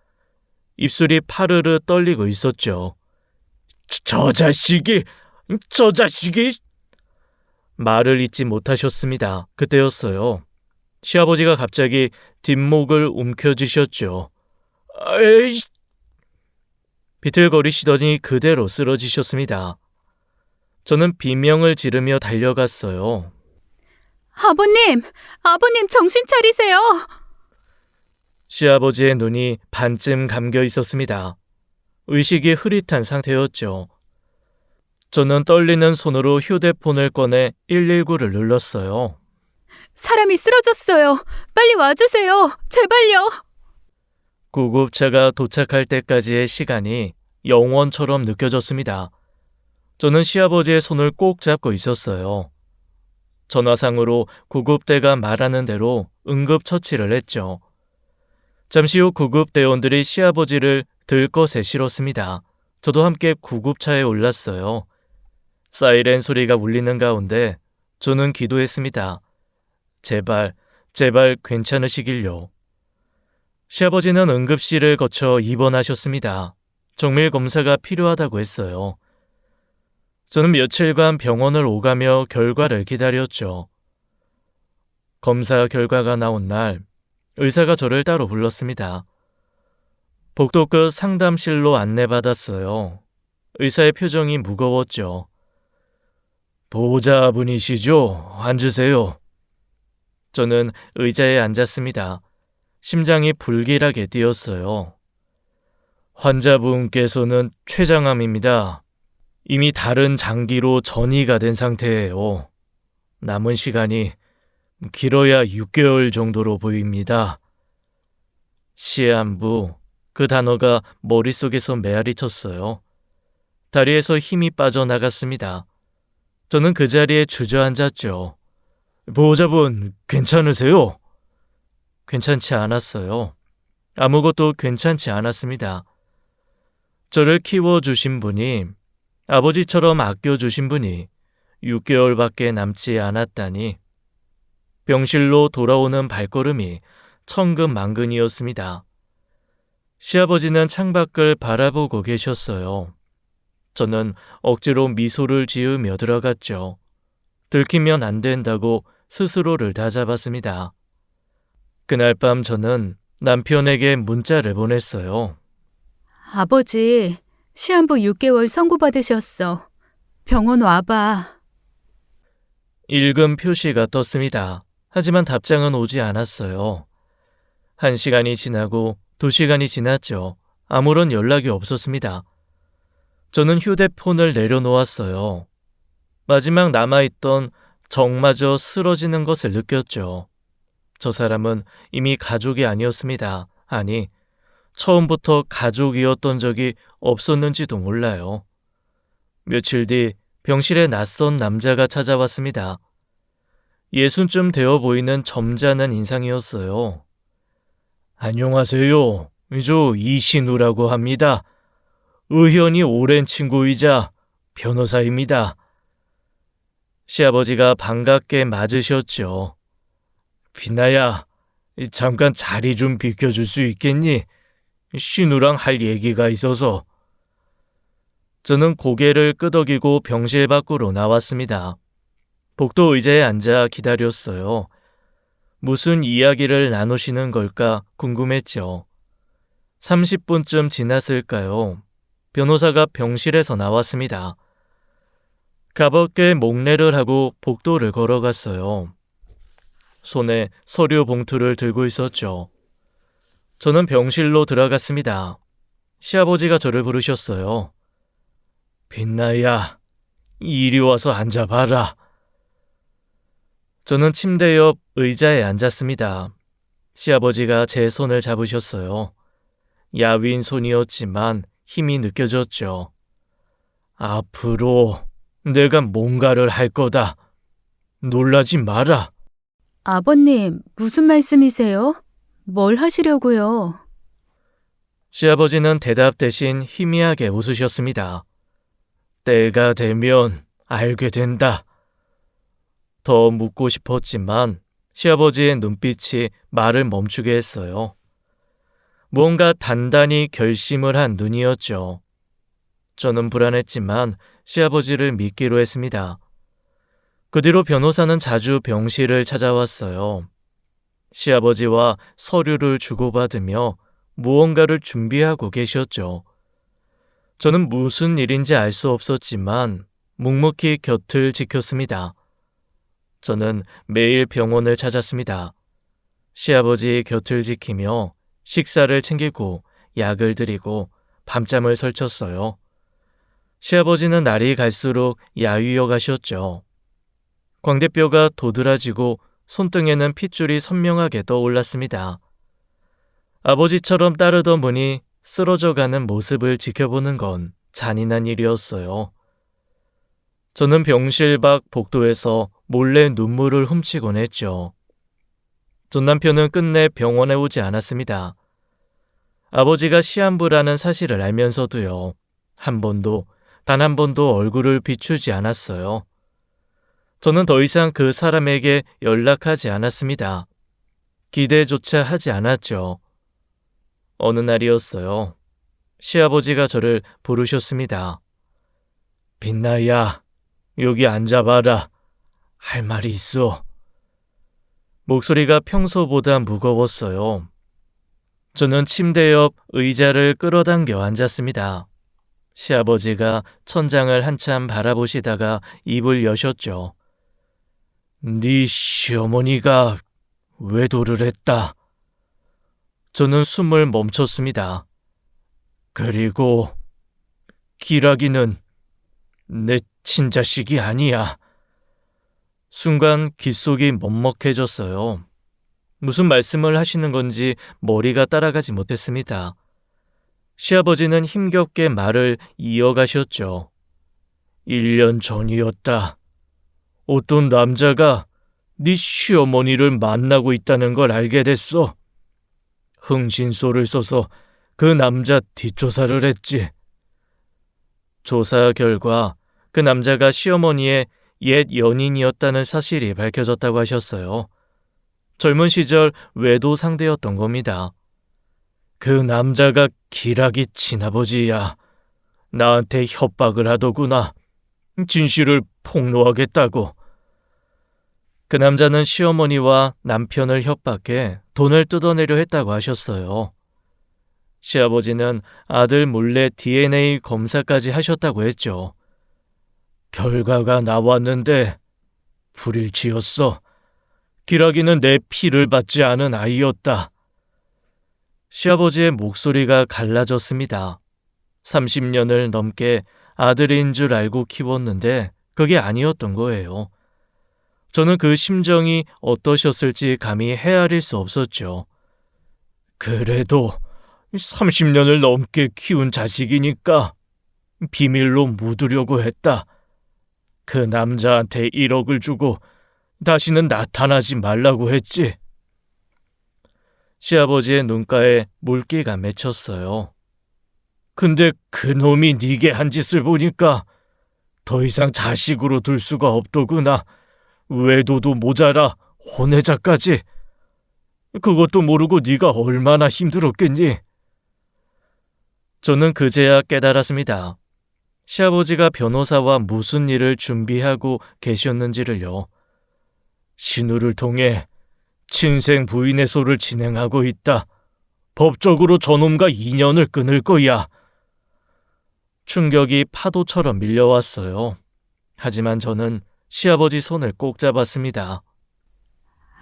입술이 파르르 떨리고 있었죠. 저 자식이! 말을 잇지 못하셨습니다. 그때였어요. 시아버지가 갑자기 뒷목을 움켜쥐셨죠. 에이! 비틀거리시더니 그대로 쓰러지셨습니다. 저는 비명을 지르며 달려갔어요. 아버님 정신 차리세요. 시아버지의 눈이 반쯤 감겨 있었습니다. 의식이 흐릿한 상태였죠. 저는 떨리는 손으로 휴대폰을 꺼내 119를 눌렀어요. 사람이 쓰러졌어요. 빨리 와주세요. 제발요. 구급차가 도착할 때까지의 시간이 영원처럼 느껴졌습니다. 저는 시아버지의 손을 꼭 잡고 있었어요. 전화상으로 구급대가 말하는 대로 응급처치를 했죠. 잠시 후 구급대원들이 시아버지를 들것에 실었습니다. 저도 함께 구급차에 올랐어요. 사이렌 소리가 울리는 가운데 저는 기도했습니다. 제발, 제발 괜찮으시길요. 시아버지는 응급실을 거쳐 입원하셨습니다. 정밀 검사가 필요하다고 했어요. 저는 며칠간 병원을 오가며 결과를 기다렸죠. 검사 결과가 나온 날 의사가 저를 따로 불렀습니다. 복도 끝 상담실로 안내받았어요. 의사의 표정이 무거웠죠. 보호자분이시죠? 앉으세요. 저는 의자에 앉았습니다. 심장이 불길하게 뛰었어요. 환자분께서는 췌장암입니다. 이미 다른 장기로 전이가 된 상태예요. 남은 시간이 길어야 6개월 정도로 보입니다. 시한부, 그 단어가 머릿속에서 메아리 쳤어요. 다리에서 힘이 빠져나갔습니다. 저는 그 자리에 주저앉았죠. 보호자분, 괜찮으세요? 괜찮지 않았어요. 아무것도 괜찮지 않았습니다. 저를 키워주신 분이, 아버지처럼 아껴주신 분이 6개월밖에 남지 않았다니. 병실로 돌아오는 발걸음이 천근만근이었습니다. 시아버지는 창밖을 바라보고 계셨어요. 저는 억지로 미소를 지으며 들어갔죠. 들키면 안 된다고 스스로를 다잡았습니다. 그날 밤 저는 남편에게 문자를 보냈어요. 아버지, 시한부 6개월 선고받으셨어. 병원 와봐. 읽음 표시가 떴습니다. 하지만 답장은 오지 않았어요. 1시간이 지나고 2시간이 지났죠. 아무런 연락이 없었습니다. 저는 휴대폰을 내려놓았어요. 마지막 남아있던 정마저 쓰러지는 것을 느꼈죠. 저 사람은 이미 가족이 아니었습니다. 아니, 처음부터 가족이었던 적이 없었는지도 몰라요. 며칠 뒤 병실에 낯선 남자가 찾아왔습니다. 60쯤 되어 보이는 점잖은 인상이었어요. 안녕하세요. 저 이신우라고 합니다. 의연이 오랜 친구이자 변호사입니다. 시아버지가 반갑게 맞으셨죠. 비나야, 잠깐 자리 좀 비켜줄 수 있겠니? 신우랑 할 얘기가 있어서. 저는 고개를 끄덕이고 병실 밖으로 나왔습니다. 복도 의자에 앉아 기다렸어요. 무슨 이야기를 나누시는 걸까 궁금했죠. 30분쯤 지났을까요? 변호사가 병실에서 나왔습니다. 가볍게 목례를 하고 복도를 걸어갔어요. 손에 서류 봉투를 들고 있었죠. 저는 병실로 들어갔습니다. 시아버지가 저를 부르셨어요. 빛나야, 이리 와서 앉아봐라. 저는 침대 옆 의자에 앉았습니다. 시아버지가 제 손을 잡으셨어요. 야윈 손이었지만 힘이 느껴졌죠. 앞으로 내가 뭔가를 할 거다. 놀라지 마라. 아버님, 무슨 말씀이세요? 뭘 하시려고요? 시아버지는 대답 대신 희미하게 웃으셨습니다. 때가 되면 알게 된다. 더 묻고 싶었지만 시아버지의 눈빛이 말을 멈추게 했어요. 무언가 단단히 결심을 한 눈이었죠. 저는 불안했지만 시아버지를 믿기로 했습니다. 그 뒤로 변호사는 자주 병실을 찾아왔어요. 시아버지와 서류를 주고받으며 무언가를 준비하고 계셨죠. 저는 무슨 일인지 알 수 없었지만 묵묵히 곁을 지켰습니다. 저는 매일 병원을 찾았습니다. 시아버지 곁을 지키며 식사를 챙기고 약을 드리고 밤잠을 설쳤어요. 시아버지는 날이 갈수록 야위어 가셨죠. 광대뼈가 도드라지고 손등에는 핏줄이 선명하게 떠올랐습니다. 아버지처럼 따르던 분이 쓰러져가는 모습을 지켜보는 건 잔인한 일이었어요. 저는 병실 밖 복도에서 몰래 눈물을 훔치곤 했죠. 전 남편은 끝내 병원에 오지 않았습니다. 아버지가 시한부라는 사실을 알면서도요. 한 번도 단 한 번도 얼굴을 비추지 않았어요. 저는 더 이상 그 사람에게 연락하지 않았습니다. 기대조차 하지 않았죠. 어느 날이었어요. 시아버지가 저를 부르셨습니다. 빛나야, 여기 앉아봐라. 할 말이 있어. 목소리가 평소보다 무거웠어요. 저는 침대 옆 의자를 끌어당겨 앉았습니다. 시아버지가 천장을 한참 바라보시다가 입을 여셨죠. 네 시어머니가 외도를 했다. 저는 숨을 멈췄습니다. 그리고 기락이는 내 친자식이 아니야. 순간 귓속이 먹먹해졌어요. 무슨 말씀을 하시는 건지 머리가 따라가지 못했습니다. 시아버지는 힘겹게 말을 이어가셨죠. 1년 전이었다. 어떤 남자가 네 시어머니를 만나고 있다는 걸 알게 됐어. 흥신소를 써서 그 남자 뒷조사를 했지. 조사 결과 그 남자가 시어머니의 옛 연인이었다는 사실이 밝혀졌다고 하셨어요. 젊은 시절 외도 상대였던 겁니다. 그 남자가 기락이 친아버지야. 나한테 협박을 하더구나. 진실을 폭로하겠다고. 그 남자는 시어머니와 남편을 협박해 돈을 뜯어내려 했다고 하셨어요. 시아버지는 아들 몰래 DNA 검사까지 하셨다고 했죠. 결과가 나왔는데 불일치였어. 기락이는 내 피를 받지 않은 아이였다. 시아버지의 목소리가 갈라졌습니다. 30년을 넘게 아들인 줄 알고 키웠는데 그게 아니었던 거예요. 저는 그 심정이 어떠셨을지 감히 헤아릴 수 없었죠. 그래도 30년을 넘게 키운 자식이니까 비밀로 묻으려고 했다. 그 남자한테 1억을 주고 다시는 나타나지 말라고 했지. 시아버지의 눈가에 물기가 맺혔어요. 근데 그놈이 네게 한 짓을 보니까 더 이상 자식으로 둘 수가 없더구나. 외도도 모자라 혼외자까지. 그것도 모르고 네가 얼마나 힘들었겠니? 저는 그제야 깨달았습니다. 시아버지가 변호사와 무슨 일을 준비하고 계셨는지를요. 신우를 통해 친생 부인의 소를 진행하고 있다. 법적으로 저놈과 인연을 끊을 거야. 충격이 파도처럼 밀려왔어요. 하지만 저는 시아버지 손을 꼭 잡았습니다.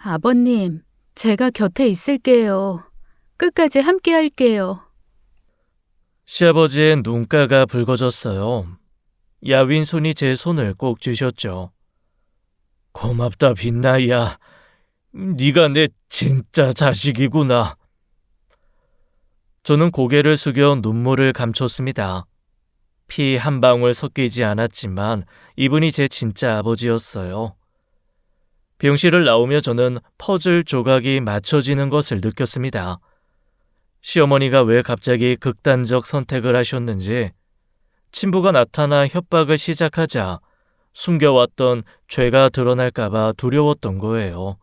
아버님, 제가 곁에 있을게요. 끝까지 함께 할게요. 시아버지의 눈가가 붉어졌어요. 야윈 손이 제 손을 꼭 쥐셨죠. 고맙다, 빛나야. 네가 내 진짜 자식이구나. 저는 고개를 숙여 눈물을 감췄습니다. 피 한 방울 섞이지 않았지만 이분이 제 진짜 아버지였어요. 병실을 나오며 저는 퍼즐 조각이 맞춰지는 것을 느꼈습니다. 시어머니가 왜 갑자기 극단적 선택을 하셨는지, 친부가 나타나 협박을 시작하자 숨겨왔던 죄가 드러날까봐 두려웠던 거예요.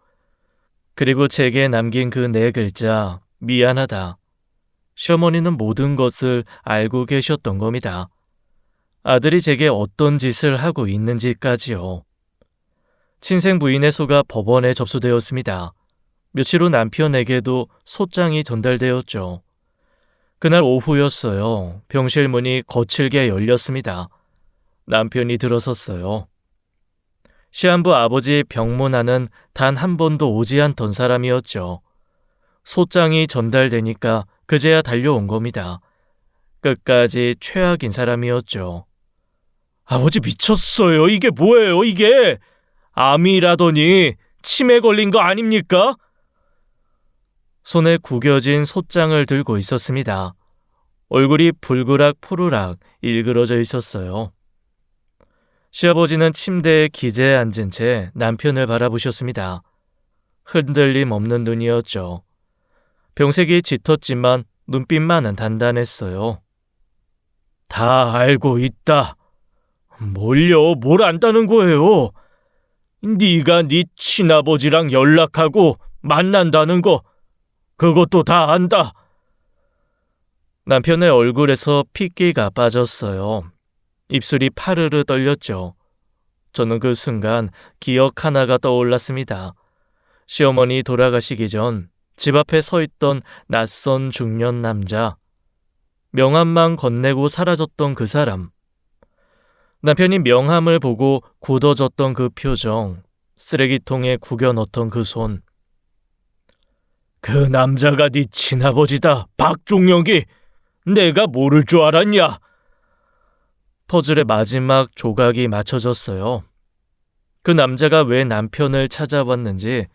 그리고 제게 남긴 그 4글자, 미안하다. 시어머니는 모든 것을 알고 계셨던 겁니다. 아들이 제게 어떤 짓을 하고 있는지까지요. 친생 부인의 소가 법원에 접수되었습니다. 며칠 후 남편에게도 소장이 전달되었죠. 그날 오후였어요. 병실 문이 거칠게 열렸습니다. 남편이 들어섰어요. 시한부 아버지 병문안은 단 한 번도 오지 않던 사람이었죠. 소장이 전달되니까 그제야 달려온 겁니다. 끝까지 최악인 사람이었죠. 아버지 미쳤어요. 이게 뭐예요, 이게? 암이라더니 치매 걸린 거 아닙니까? 손에 구겨진 솥장을 들고 있었습니다. 얼굴이 불그락 푸르락 일그러져 있었어요. 시아버지는 침대에 기대에 앉은 채 남편을 바라보셨습니다. 흔들림 없는 눈이었죠. 병색이 짙었지만 눈빛만은 단단했어요. 다 알고 있다. 뭘요? 뭘 안다는 거예요? 네가 네 친아버지랑 연락하고 만난다는 거 그것도 다 안다. 남편의 얼굴에서 핏기가 빠졌어요. 입술이 파르르 떨렸죠. 저는 그 순간 기억 하나가 떠올랐습니다. 시어머니 돌아가시기 전 집 앞에 서 있던 낯선 중년 남자. 명함만 건네고 사라졌던 그 사람. 남편이 명함을 보고 굳어졌던 그 표정. 쓰레기통에 구겨 넣던 그 손. 그 남자가 네 친아버지다, 박종혁이. 내가 모를 줄 알았냐? 퍼즐의 마지막 조각이 맞춰졌어요. 그 남자가 왜 남편을 찾아왔는지,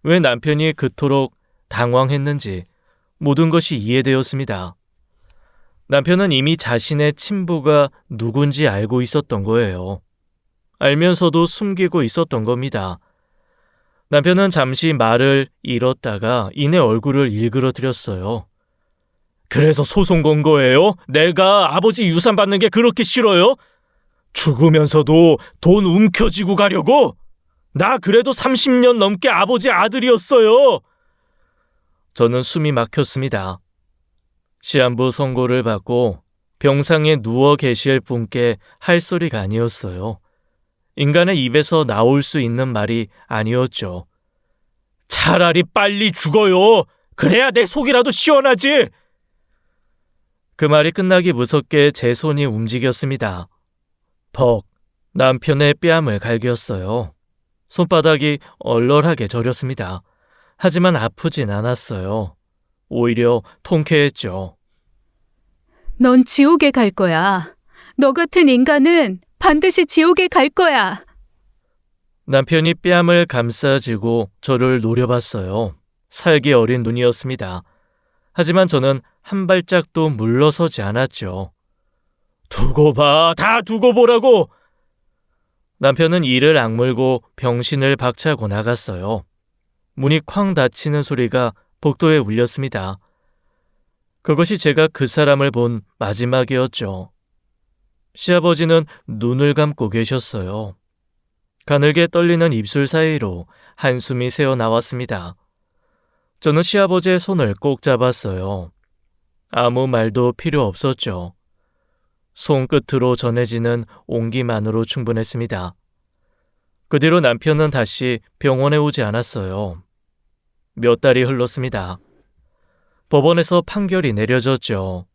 왜 남편이 그토록 당황했는지 모든 것이 이해되었습니다. 남편은 이미 자신의 친부가 누군지 알고 있었던 거예요. 알면서도 숨기고 있었던 겁니다. 남편은 잠시 말을 잃었다가 이내 얼굴을 일그러뜨렸어요. 그래서 소송 건 거예요? 내가 아버지 유산 받는 게 그렇게 싫어요? 죽으면서도 돈 움켜쥐고 가려고? 나 그래도 30년 넘게 아버지 아들이었어요. 저는 숨이 막혔습니다. 시한부 선고를 받고 병상에 누워 계실 분께 할 소리가 아니었어요. 인간의 입에서 나올 수 있는 말이 아니었죠. 차라리 빨리 죽어요. 그래야 내 속이라도 시원하지. 그 말이 끝나기 무섭게 제 손이 움직였습니다. 벅, 남편의 뺨을 갈겼어요. 손바닥이 얼얼하게 저렸습니다. 하지만 아프진 않았어요. 오히려 통쾌했죠. 넌 지옥에 갈 거야. 너 같은 인간은 반드시 지옥에 갈 거야. 남편이 뺨을 감싸쥐고 저를 노려봤어요. 살기 어린 눈이었습니다. 하지만 저는 한 발짝도 물러서지 않았죠. 두고 봐, 다 두고 보라고! 남편은 이를 악물고 병신을 박차고 나갔어요. 문이 쾅 닫히는 소리가 복도에 울렸습니다. 그것이 제가 그 사람을 본 마지막이었죠. 시아버지는 눈을 감고 계셨어요. 가늘게 떨리는 입술 사이로 한숨이 새어나왔습니다. 저는 시아버지의 손을 꼭 잡았어요. 아무 말도 필요 없었죠. 손끝으로 전해지는 온기만으로 충분했습니다. 그 뒤로 남편은 다시 병원에 오지 않았어요. 몇 달이 흘렀습니다. 법원에서 판결이 내려졌죠.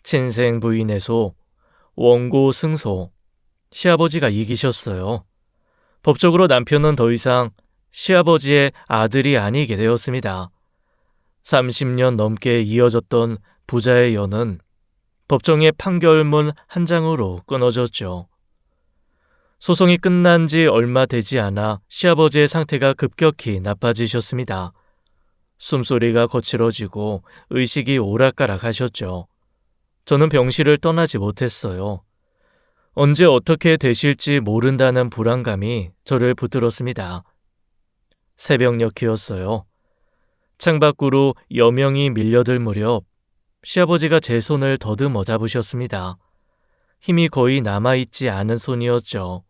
친생 부인의 소, 원고 승소. 시아버지가 이기셨어요. 법적으로 남편은 더 이상 시아버지의 아들이 아니게 되었습니다. 30년 넘게 이어졌던 부자의 연은 법정의 판결문 한 장으로 끊어졌죠. 소송이 끝난 지 얼마 되지 않아 시아버지의 상태가 급격히 나빠지셨습니다. 숨소리가 거칠어지고 의식이 오락가락 하셨죠. 저는 병실을 떠나지 못했어요. 언제 어떻게 되실지 모른다는 불안감이 저를 붙들었습니다. 새벽녘이었어요. 창밖으로 여명이 밀려들 무렵 시아버지가 제 손을 더듬어 잡으셨습니다. 힘이 거의 남아있지 않은 손이었죠.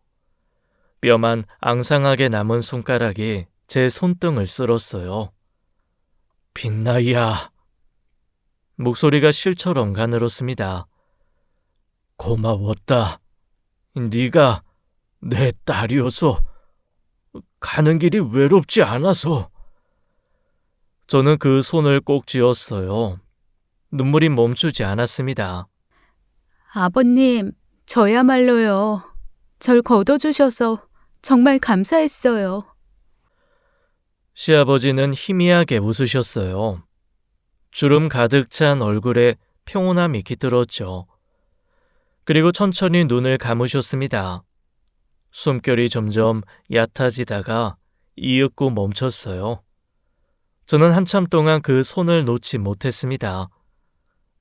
뼈만 앙상하게 남은 손가락이 제 손등을 쓸었어요. 빛나야. 목소리가 실처럼 가늘었습니다. 고마웠다. 네가 내 딸이어서 가는 길이 외롭지 않아서. 저는 그 손을 꼭 쥐었어요. 눈물이 멈추지 않았습니다. 아버님, 저야말로요. 절 거둬주셔서 정말 감사했어요. 시아버지는 희미하게 웃으셨어요. 주름 가득 찬 얼굴에 평온함이 깃들었죠. 그리고 천천히 눈을 감으셨습니다. 숨결이 점점 얕아지다가 이윽고 멈췄어요. 저는 한참 동안 그 손을 놓지 못했습니다.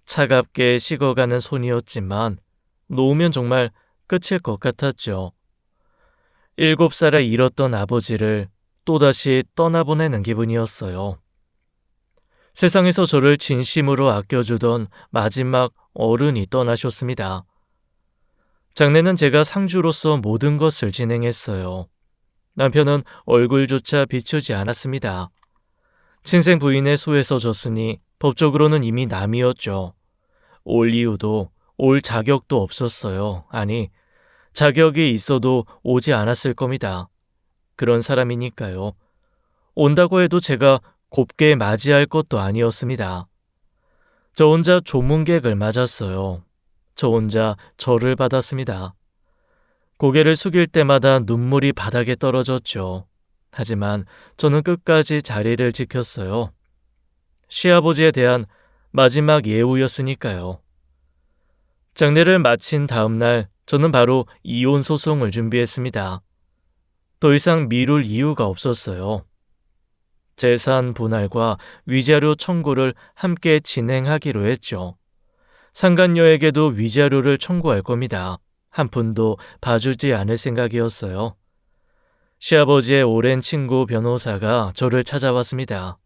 차갑게 식어가는 손이었지만 놓으면 정말 끝일 것 같았죠. 7살에 잃었던 아버지를 또다시 떠나보내는 기분이었어요. 세상에서 저를 진심으로 아껴주던 마지막 어른이 떠나셨습니다. 장례는 제가 상주로서 모든 것을 진행했어요. 남편은 얼굴조차 비추지 않았습니다. 친생 부인의 소에서 졌으니 법적으로는 이미 남이었죠. 올 이유도 올 자격도 없었어요. 아니, 자격이 있어도 오지 않았을 겁니다. 그런 사람이니까요. 온다고 해도 제가 곱게 맞이할 것도 아니었습니다. 저 혼자 조문객을 맞았어요. 저 혼자 절을 받았습니다. 고개를 숙일 때마다 눈물이 바닥에 떨어졌죠. 하지만 저는 끝까지 자리를 지켰어요. 시아버지에 대한 마지막 예우였으니까요. 장례를 마친 다음 날 저는 바로 이혼 소송을 준비했습니다. 더 이상 미룰 이유가 없었어요. 재산 분할과 위자료 청구를 함께 진행하기로 했죠. 상간녀에게도 위자료를 청구할 겁니다. 한 푼도 봐주지 않을 생각이었어요. 시아버지의 오랜 친구 변호사가 저를 찾아왔습니다.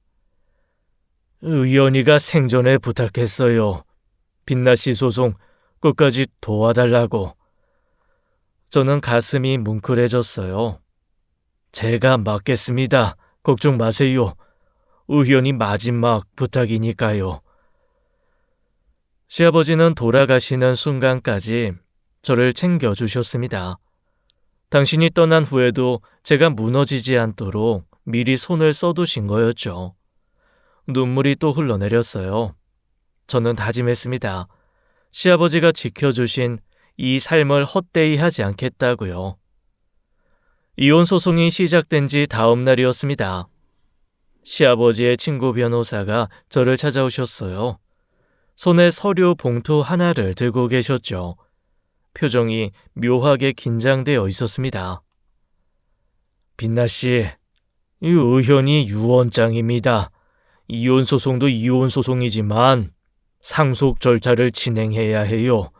의연이가 생전에 부탁했어요. 빛나씨 소송 끝까지 도와달라고. 저는 가슴이 뭉클해졌어요. 제가 맡겠습니다. 걱정 마세요. 의연이 마지막 부탁이니까요. 시아버지는 돌아가시는 순간까지 저를 챙겨주셨습니다. 당신이 떠난 후에도 제가 무너지지 않도록 미리 손을 써두신 거였죠. 눈물이 또 흘러내렸어요. 저는 다짐했습니다. 시아버지가 지켜주신 이 삶을 헛되이 하지 않겠다고요. 이혼 소송이 시작된 지 다음 날이었습니다. 시아버지의 친구 변호사가 저를 찾아오셨어요. 손에 서류 봉투 하나를 들고 계셨죠. 표정이 묘하게 긴장되어 있었습니다. 빛나씨, 이 의현이 유언장입니다. 이혼 소송도 이혼 소송이지만 상속 절차를 진행해야 해요.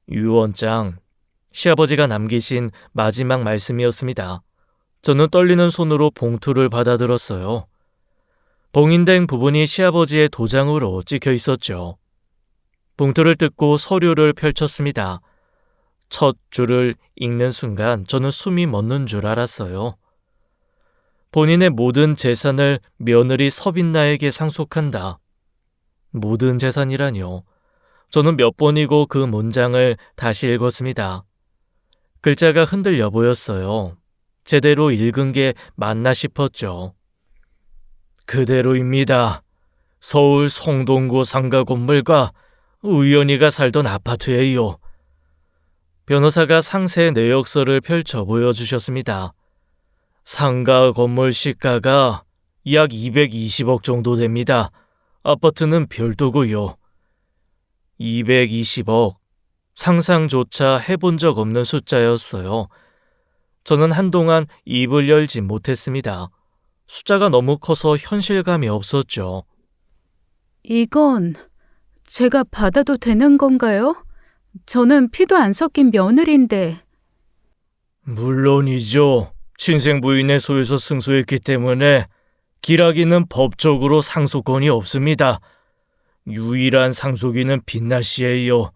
유언장, 시아버지가 남기신 마지막 말씀이었습니다. 저는 떨리는 손으로 봉투를 받아들었어요. 봉인된 부분이 시아버지의 도장으로 찍혀 있었죠. 봉투를 뜯고 서류를 펼쳤습니다. 첫 줄을 읽는 순간 저는 숨이 멎는 줄 알았어요. 본인의 모든 재산을 며느리 서빈나에게 상속한다. 모든 재산이라뇨. 저는 몇 번이고 그 문장을 다시 읽었습니다. 글자가 흔들려 보였어요. 제대로 읽은 게 맞나 싶었죠. 그대로입니다. 서울 송동구 상가 건물과 의연이가 살던 아파트예요. 변호사가 상세 내역서를 펼쳐 보여주셨습니다. 상가 건물 시가가 약 220억 정도 됩니다. 아파트는 별도고요. 220억. 상상조차 해본 적 없는 숫자였어요. 저는 한동안 입을 열지 못했습니다. 숫자가 너무 커서 현실감이 없었죠. 이건 제가 받아도 되는 건가요? 저는 피도 안 섞인 며느리인데. 물론이죠. 친생 부인의 소에서 승소했기 때문에 기라기는 법적으로 상속권이 없습니다. 유일한 상속인은 빛나 씨예요.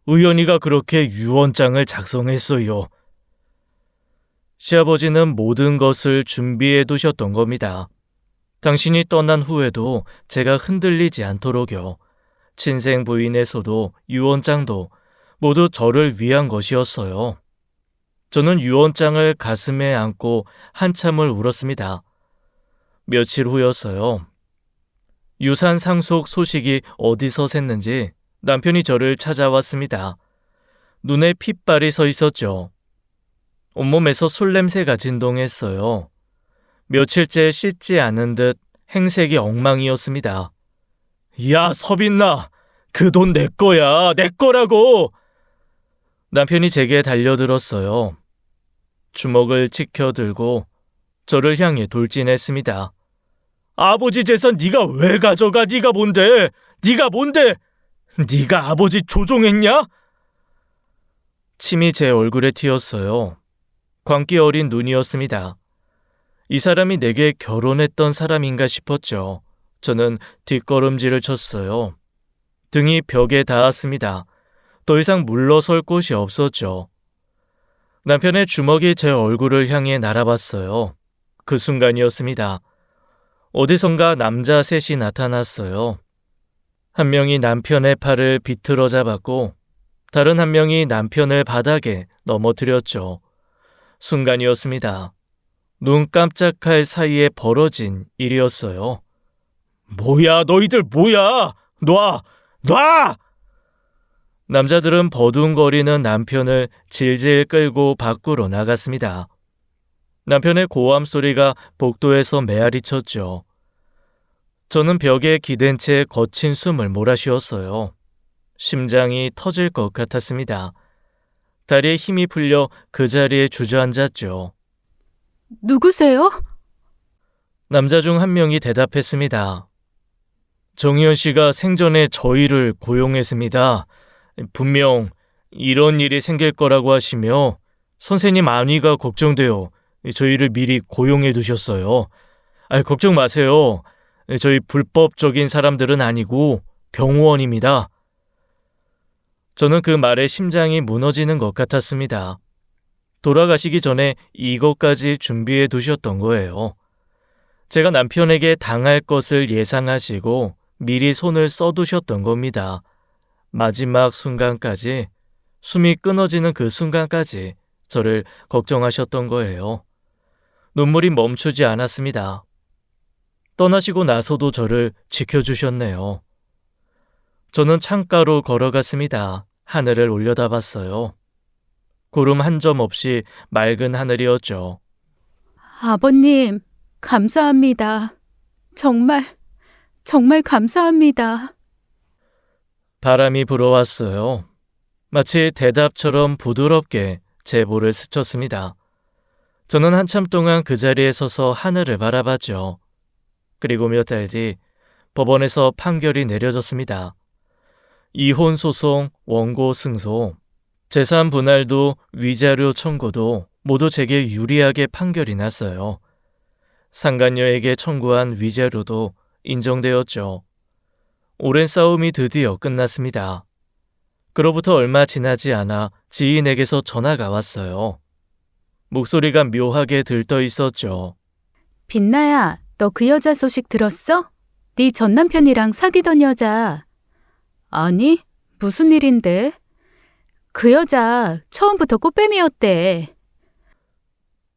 의연이가 그렇게 유언장을 작성했어요. 시아버지는 모든 것을 준비해 두셨던 겁니다. 당신이 떠난 후에도 제가 흔들리지 않도록요. 친생 부인의 소도 유언장도 모두 저를 위한 것이었어요. 저는 유언장을 가슴에 안고 한참을 울었습니다. 며칠 후였어요. 유산 상속 소식이 어디서 샜는지 남편이 저를 찾아왔습니다. 눈에 핏발이 서 있었죠. 온몸에서 술 냄새가 진동했어요. 며칠째 씻지 않은 듯 행색이 엉망이었습니다. 야, 서빈나! 그 돈 내 거야! 내 거라고! 남편이 제게 달려들었어요. 주먹을 치켜들고 저를 향해 돌진했습니다. 아버지 재산 네가 왜 가져가? 네가 뭔데? 네가 뭔데? 네가 아버지 조종했냐? 침이 제 얼굴에 튀었어요. 광기 어린 눈이었습니다. 이 사람이 내게 결혼했던 사람인가 싶었죠. 저는 뒷걸음질을 쳤어요. 등이 벽에 닿았습니다. 더 이상 물러설 곳이 없었죠. 남편의 주먹이 제 얼굴을 향해 날아봤어요. 그 순간이었습니다. 어디선가 남자 셋이 나타났어요. 한 명이 남편의 팔을 비틀어 잡았고 다른 한 명이 남편을 바닥에 넘어뜨렸죠. 순간이었습니다. 눈 깜짝할 사이에 벌어진 일이었어요. 뭐야, 너희들 뭐야! 놔! 놔! 남자들은 버둥거리는 남편을 질질 끌고 밖으로 나갔습니다. 남편의 고함 소리가 복도에서 메아리쳤죠. 저는 벽에 기댄 채 거친 숨을 몰아쉬었어요. 심장이 터질 것 같았습니다. 다리에 힘이 풀려 그 자리에 주저앉았죠. 누구세요? 남자 중 한 명이 대답했습니다. 정희연 씨가 생전에 저희를 고용했습니다. 분명 이런 일이 생길 거라고 하시며 선생님 안위가 걱정되어 저희를 미리 고용해 두셨어요. 걱정 마세요. 저희 불법적인 사람들은 아니고 경호원입니다. 저는 그 말에 심장이 무너지는 것 같았습니다. 돌아가시기 전에 이것까지 준비해 두셨던 거예요. 제가 남편에게 당할 것을 예상하시고 미리 손을 써두셨던 겁니다. 마지막 순간까지, 숨이 끊어지는 그 순간까지 저를 걱정하셨던 거예요. 눈물이 멈추지 않았습니다. 떠나시고 나서도 저를 지켜주셨네요. 저는 창가로 걸어갔습니다. 하늘을 올려다봤어요. 구름 한 점 없이 맑은 하늘이었죠. 아버님, 감사합니다. 정말 감사합니다. 바람이 불어왔어요. 마치 대답처럼 부드럽게 제 볼을 스쳤습니다. 저는 한참 동안 그 자리에 서서 하늘을 바라봤죠. 그리고 몇 달 뒤 법원에서 판결이 내려졌습니다. 이혼 소송, 원고 승소, 재산 분할도 위자료 청구도 모두 제게 유리하게 판결이 났어요. 상간녀에게 청구한 위자료도 인정되었죠. 오랜 싸움이 드디어 끝났습니다. 그로부터 얼마 지나지 않아 지인에게서 전화가 왔어요. 목소리가 묘하게 들떠 있었죠. 빛나야, 너 그 여자 소식 들었어? 네 전 남편이랑 사귀던 여자. 아니, 무슨 일인데? 그 여자 처음부터 꽃뱀이었대.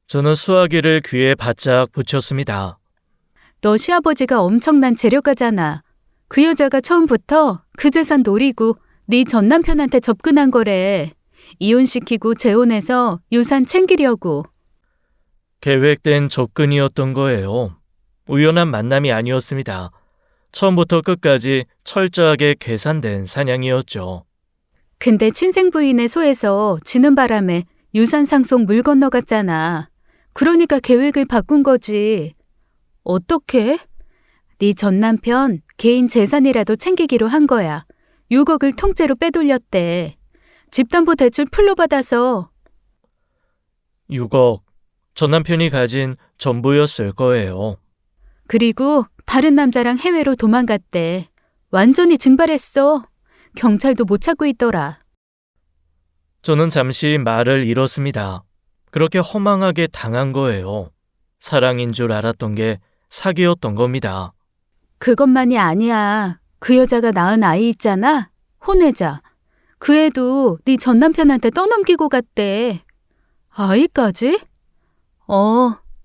저는 수화기를 귀에 바짝 붙였습니다. 너 시아버지가 엄청난 재력가잖아. 그 여자가 처음부터 그 재산 노리고 네 전 남편한테 접근한 거래. 이혼시키고 재혼해서 유산 챙기려고. 계획된 접근이었던 거예요. 우연한 만남이 아니었습니다. 처음부터 끝까지 철저하게 계산된 사냥이었죠. 근데 친생 부인의 소에서 지는 바람에 유산 상속 물 건너갔잖아. 그러니까 계획을 바꾼 거지. 어떻게? 네 전 남편 개인 재산이라도 챙기기로 한 거야. 6억을 통째로 빼돌렸대. 집담보대출 풀로 받아서. 6억, 전 남편이 가진 전부였을 거예요. 그리고 다른 남자랑 해외로 도망갔대. 완전히 증발했어. 경찰도 못 찾고 있더라. 저는 잠시 말을 잃었습니다. 그렇게 허망하게 당한 거예요. 사랑인 줄 알았던 게 사기였던 겁니다. 그것만이 아니야. 그 여자가 낳은 아이 있잖아. 혼외자. 그 애도 네 전 남편한테 떠넘기고 갔대. 아이까지?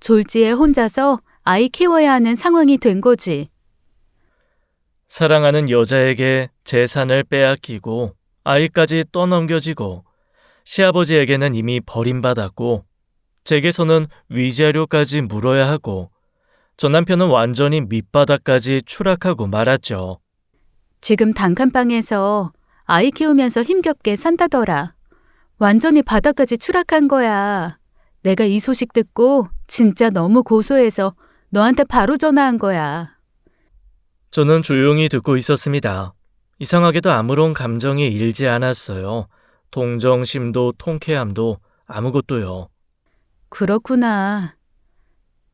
졸지에 혼자서 아이 키워야 하는 상황이 된 거지. 사랑하는 여자에게 재산을 빼앗기고 아이까지 떠넘겨지고 시아버지에게는 이미 버림받았고 제게서는 위자료까지 물어야 하고 전 남편은 완전히 밑바닥까지 추락하고 말았죠. 지금 단칸방에서 아이 키우면서 힘겹게 산다더라. 완전히 바닥까지 추락한 거야. 내가 이 소식 듣고 진짜 너무 고소해서 너한테 바로 전화한 거야. 저는 조용히 듣고 있었습니다. 이상하게도 아무런 감정이 일지 않았어요. 동정심도 통쾌함도 아무것도요. 그렇구나.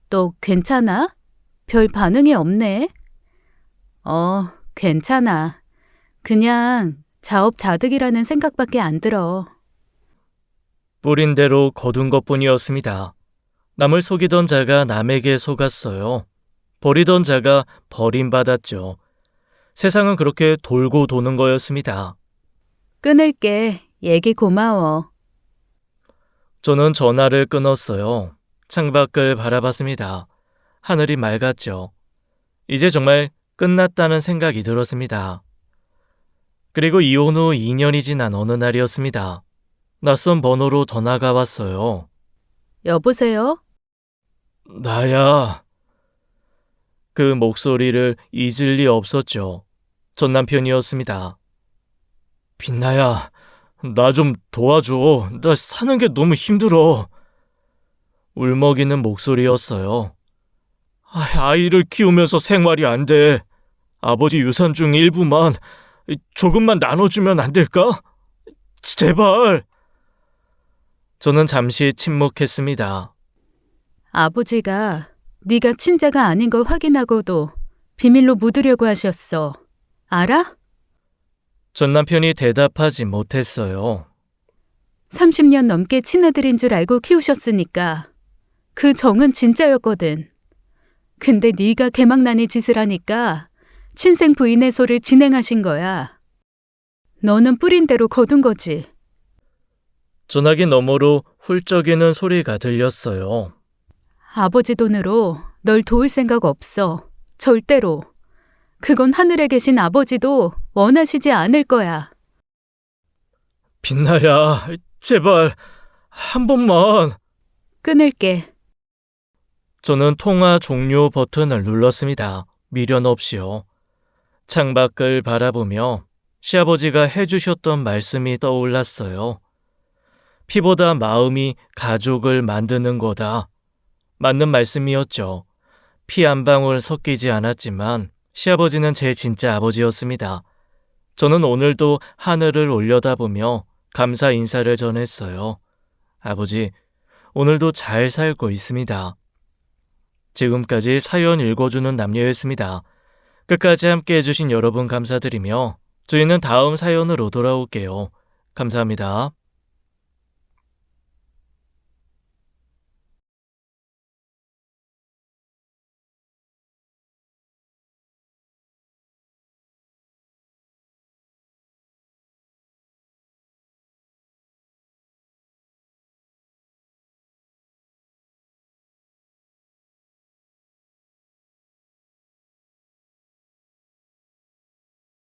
너 괜찮아? 별 반응이 없네. 괜찮아. 그냥 자업자득이라는 생각밖에 안 들어. 뿌린 대로 거둔 것뿐이었습니다. 남을 속이던 자가 남에게 속았어요. 버리던 자가 버림받았죠. 세상은 그렇게 돌고 도는 거였습니다. 끊을게. 얘기 고마워. 저는 전화를 끊었어요. 창밖을 바라봤습니다. 하늘이 맑았죠. 이제 정말 끝났다는 생각이 들었습니다. 그리고 이혼 후 2년이 지난 어느 날이었습니다. 낯선 번호로 전화가 왔어요. 여보세요? 나야. 그 목소리를 잊을 리 없었죠. 전 남편이었습니다. 빛나야, 나 좀 도와줘. 나 사는 게 너무 힘들어. 울먹이는 목소리였어요. 아이를 키우면서 생활이 안 돼. 아버지 유산 중 일부만 조금만 나눠주면 안 될까? 제발. 저는 잠시 침묵했습니다. 아버지가 네가 친자가 아닌 걸 확인하고도 비밀로 묻으려고 하셨어. 알아? 전 남편이 대답하지 못했어요. 30년 넘게 친아들인 줄 알고 키우셨으니까 그 정은 진짜였거든. 근데 네가 개망나니 짓을 하니까 친생 부인의 소를 진행하신 거야. 너는 뿌린 대로 거둔 거지. 전화기 너머로 훌쩍이는 소리가 들렸어요. 아버지 돈으로 널 도울 생각 없어. 절대로. 그건 하늘에 계신 아버지도 원하시지 않을 거야. 빛나야, 제발 한 번만. 끊을게. 저는 통화 종료 버튼을 눌렀습니다. 미련 없이요. 창밖을 바라보며 시아버지가 해주셨던 말씀이 떠올랐어요. 피보다 마음이 가족을 만드는 거다. 맞는 말씀이었죠. 피 한 방울 섞이지 않았지만 시아버지는 제 진짜 아버지였습니다. 저는 오늘도 하늘을 올려다보며 감사 인사를 전했어요. 아버지, 오늘도 잘 살고 있습니다. 지금까지 사연 읽어주는 남녀였습니다. 끝까지 함께 해주신 여러분 감사드리며 저희는 다음 사연으로 돌아올게요. 감사합니다.